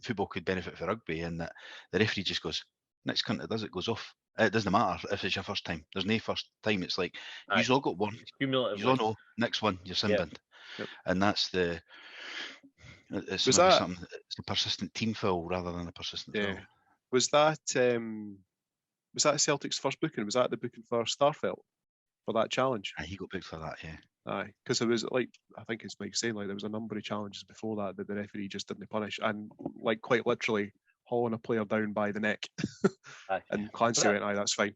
football could benefit for rugby, and that the referee just goes, next cunt that does it goes off. It doesn't matter if it's your first time. There's no first time. It's like you've all got one. You all know next one you're sin binned, and that's the. It's something. It's a persistent team foul rather than a persistent foul. Was that Celtic's first booking? Was that the booking for Starfelt for that challenge? He got booked for that, yeah. Aye, because it was like, I think it's Mike saying, like there was a number of challenges before that the referee just didn't punish, and like quite literally hauling a player down by the neck. And Clancy went, aye, that's fine.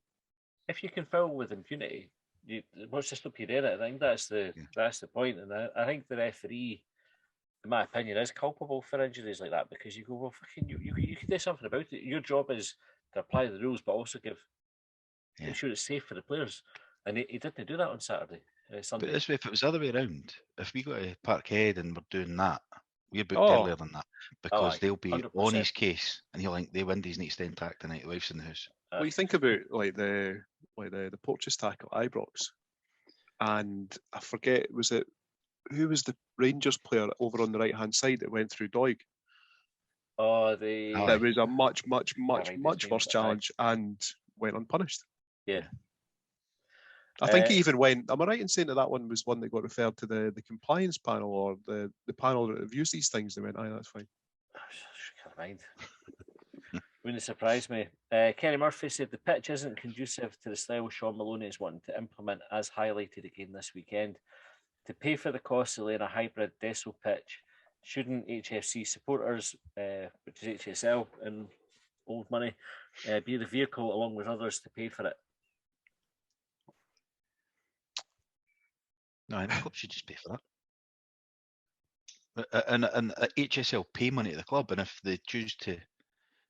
If you can foul with impunity, what's to stop you there? I think that's the point, and I think the referee, in my opinion, is culpable for injuries like that, because you go, well, fucking, you can do something about it. Your job is to apply the rules, but also make sure it's safe for the players. And he didn't do that on Saturday. Sunday. But this way, if it was the other way around, if we go to Parkhead and we're doing that, we're booked earlier than that, because they'll be 100%. On his case, and he'll think they Windies need to stay intact tonight. The wife's in the house. Well, you think about the Porteous tackle at Ibrox, and I forget, who was the Rangers player over on the right hand side that went through Doig? That was a much worse challenge and went unpunished. Yeah. I think he even went. Am I right in saying that one was one that got referred to the compliance panel or the panel that reviews these things? They went, aye, that's fine. Can't mind. Wouldn't surprise me. Kenny Murphy said the pitch isn't conducive to the style Sean Maloney is wanting to implement, as highlighted again this weekend. To pay for the cost of laying a hybrid Deso pitch, shouldn't HFC supporters, which is HSL in old money, be the vehicle along with others to pay for it? No, the club should just pay for that. And HSL pay money to the club, and if they choose to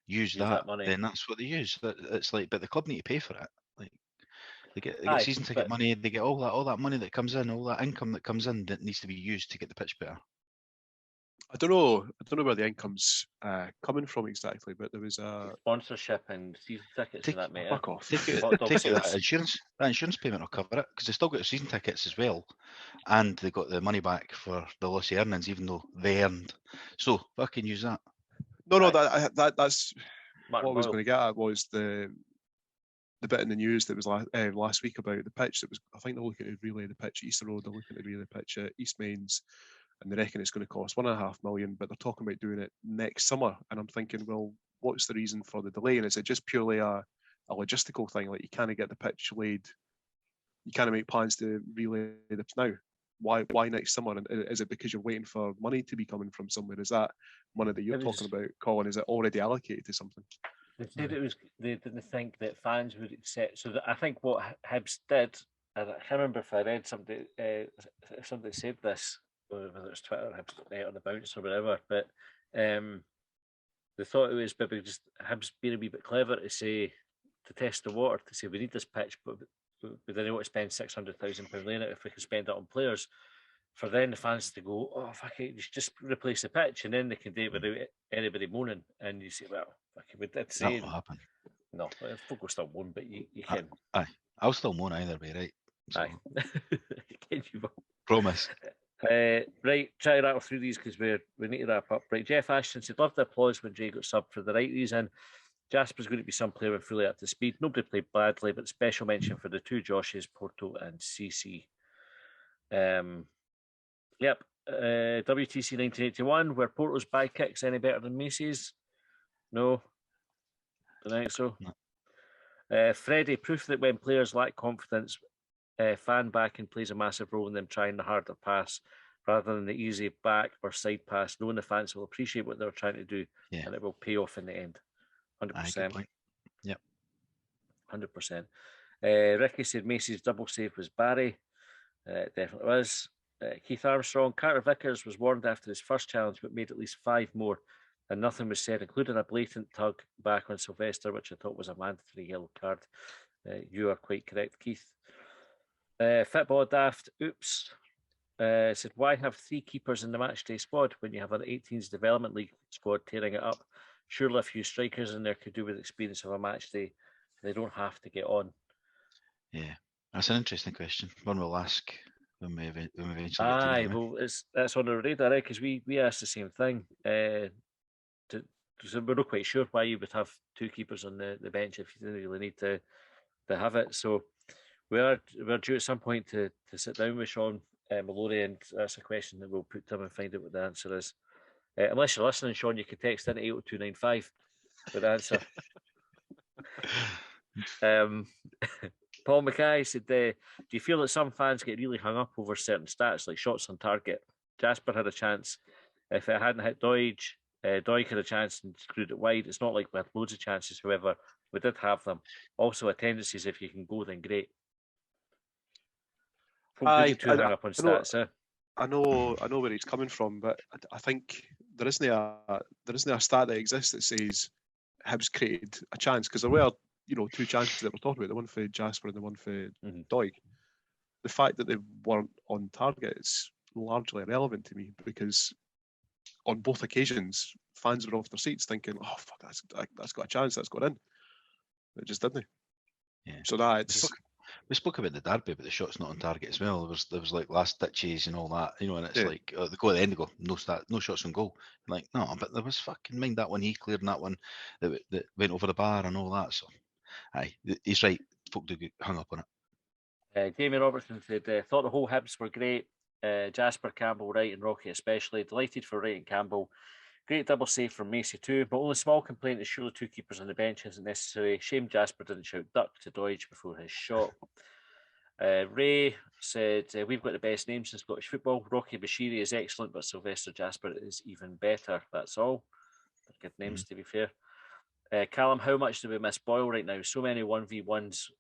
use that money, then that's what they use. It's like, but the club need to pay for it. Like they get season ticket money, they get all that money that comes in, all that income that comes in that needs to be used to get the pitch better. I don't know where the income's coming from exactly, but there was a sponsorship and season tickets and that, mate. Fuck off. Take that insurance. That insurance payment will cover it, because they still got the season tickets as well, and they got the money back for the loss of earnings, even though they earned. So fucking use that. No, that's Martin what I was going to get at was the the bit in the news that was last week about the pitch that was, I think they're looking to relay the pitch at Easter Road, they're looking to relay the pitch at East Mains, and they reckon it's going to cost £1.5 million, but they're talking about doing it next summer. And I'm thinking, well, what's the reason for the delay? And is it just purely a logistical thing? Like, you can't get the pitch laid, you can't make plans to relay the now. Why next summer? And is it because you're waiting for money to be coming from somewhere? Is that money that you're talking about, Colin? Is it already allocated to something? They said it was. They didn't think that fans would accept. So I think what Hibs did, and I can't remember if I read somebody said this, whether it was Twitter or Hibs on the bounce or whatever, but they thought it was maybe just Hibs being a wee bit clever to test the water, to say we need this pitch, but we didn't want to spend £600,000 laying it if we could spend it on players. For then the fans to go, oh fuck it, you should just replace the pitch, and then they can do it without anybody moaning. And you say, well, fuck it, we did say That'll happen. no, folk will still moan, but you can. Aye, I'll still moan either way, right? So, Aye, can you will. promise. Right, try to rattle through these because we need to wrap up. Right, Jeff Ashton said, loved the applause when Jay got subbed for the right reason. Jasper's going to be some player when fully up to speed. Nobody played badly, but special mention for the two Joshes, Porto and CC. Yep. WTC 1981, were Porto's bye kicks any better than Macy's? No. Don't think so. No. Freddie, proof that when players lack confidence, fan backing plays a massive role in them trying the harder pass rather than the easy back or side pass, knowing the fans will appreciate what they're trying to do and it will pay off in the end. 100%. Yep. 100%. Ricky said Macy's double save was Barry. Definitely was. Keith Armstrong, Carter Vickers was warned after his first challenge but made at least 5 more and nothing was said, including a blatant tug back on Sylvester, which I thought was a mandatory yellow card. You are quite correct, Keith. Fitball Daft, oops, said, why have 3 keepers in the matchday squad when you have an 18s development league squad tearing it up? Surely a few strikers in there could do with the experience of a matchday. They don't have to get on. Yeah, that's an interesting question. One we'll ask when we eventually get to Aye, well, that's on the radar, right? Because we asked the same thing. So we're not quite sure why you would have 2 keepers on the bench if you didn't really need to have it. So we're due at some point to sit down with Sean Maloney, and that's a question that we'll put to him and find out what the answer is. Unless you're listening, Sean, you can text in 80295 with the answer. Paul Mackay said, do you feel that some fans get really hung up over certain stats like shots on target? Jasper had a chance. If it hadn't hit Doig had a chance and screwed it wide. It's not like we had loads of chances, however, we did have them. Also, attendances, if you can go, then great. Folk get too hung up on stats, I know where he's coming from, but I think there isn't a stat that exists that says Hibs created a chance, because there were 2 chances that we're talking about, the one for Jasper and the one for Doig. The fact that they weren't on target is largely irrelevant to me, because on both occasions fans were off their seats thinking, oh fuck, that's got a chance, that's got in. It just didn't. Yeah. So we spoke about the derby, but the shot's not on target as well. There was like last ditches and all that, and it's like they go at the end, they go no shots on goal. I'm like, no, but there was fucking, mind that one he cleared and that one that went over the bar and all that. So, aye, he's right. Folk do get hung up on it. Jamie Robertson said, thought the whole Hibs were great. Jasper, Campbell, Wright and Rocky especially. Delighted for Wright and Campbell. Great double save from Macy too. But only small complaint is surely 2 keepers on the bench isn't necessary. Shame Jasper didn't shout duck to Doig before his shot. Ray said, we've got the best names in Scottish football. Rocky Bashiri is excellent, but Sylvester Jasper is even better. That's all. They're good names, to be fair. Callum, how much do we miss Boyle right now? So many 1v1s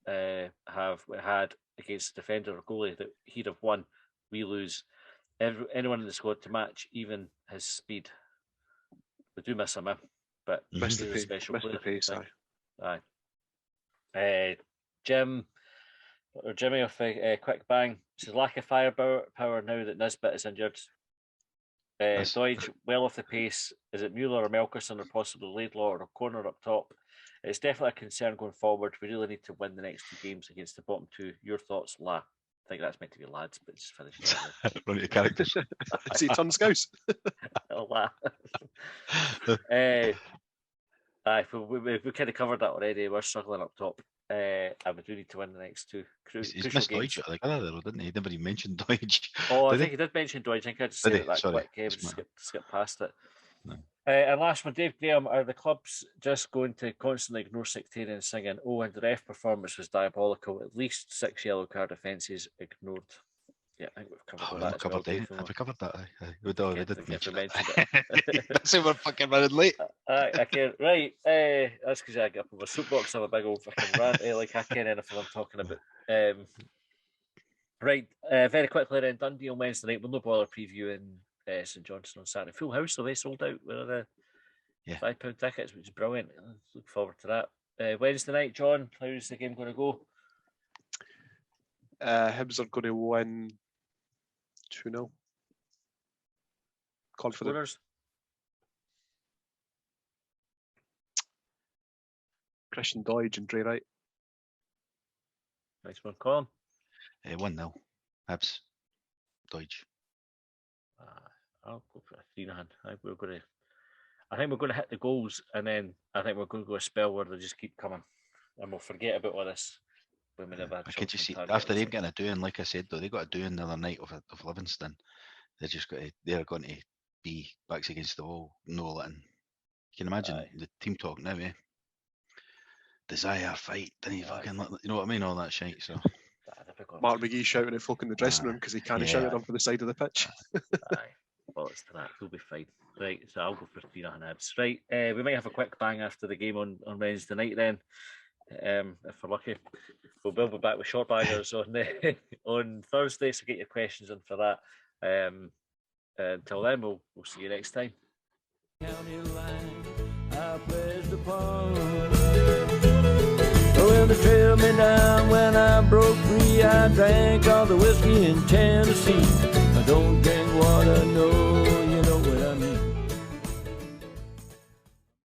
have we had against defender or goalie that he'd have won. We lose. Anyone in the squad to match, even his speed. We do miss him, but he's a special player. Pace, aye. Jimmy off a quick bang says, lack of firepower now that Nisbet is injured. Doig well off the pace. Is it Mueller or Melkerson or possibly Laidlaw or a corner up top? It's definitely a concern going forward. We really need to win the next 2 games against the bottom 2. Your thoughts, La? I think that's meant to be lads, but just finish it. Run your characters. Is he turned scouse? La. Aye, we kind of covered that already. We're struggling up top. And we do need to win the next two He's crucial missed games. Deutsch, like other though, didn't he? He never even mentioned Deutsch. Oh, I Did think he did mention Deutsch. I think I just Did said he? that Sorry, quick. We doesn't just matter. skip past it. No. And last one, Dave Graham, are the clubs just going to constantly ignore sectarian singing? Oh, and the ref performance was diabolical. At least 6 yellow card offences ignored. Yeah, I think we've covered Oh, all we've that not as well, covered Dave. it. Have we covered that? We Forget- did forget mention we it. mentioned That's why we're fucking running late. I can't. Right, that's because I get up on my soapbox. I'm a big old fucking rant. Like I can't anything I'm talking about. Right, very quickly then, Dundee on Wednesday night. We'll no bother previewing St Johnstone on Saturday. Full house, so they sold out with the Yeah. £5 tickets, which is brilliant. Look forward to that. Wednesday night, John, how's the game going to go? Hibs are going to win 2-0. Confident. Scorers? Christian Doidge and Dre Wright. Nice one, Colin. 1-0. Hibs. Deutsch. I'll go for a 3-0. I think we're going to hit the goals, and then I think we're going to go a spell where they just keep coming, and we'll forget about all this. When we never had I can just see shots on target. after they've got a doing, like I said though, they got a doing the other night of Livingston. They're going to be backs against the wall, no letting. You can imagine Aye. the team talk now, eh? Desire, fight, didn't he Aye. fucking you know what I mean? All that shit. So Mark McGee shouting at folk in the dressing Aye. room because he can't Yeah. shout at them for the side of the pitch. Aye. Well, it's to that. We'll be fine. Right, so I'll go for 3-0 Hibs. Right, we might have a quick bang after the game on Wednesday night then, if we're lucky. We'll be back with short bangers on on Thursday, so get your questions in for that. Until then, we'll see you next time. County line I pledged upon. Well, they trailed me down when I broke free. I drank all the whiskey in Tennessee.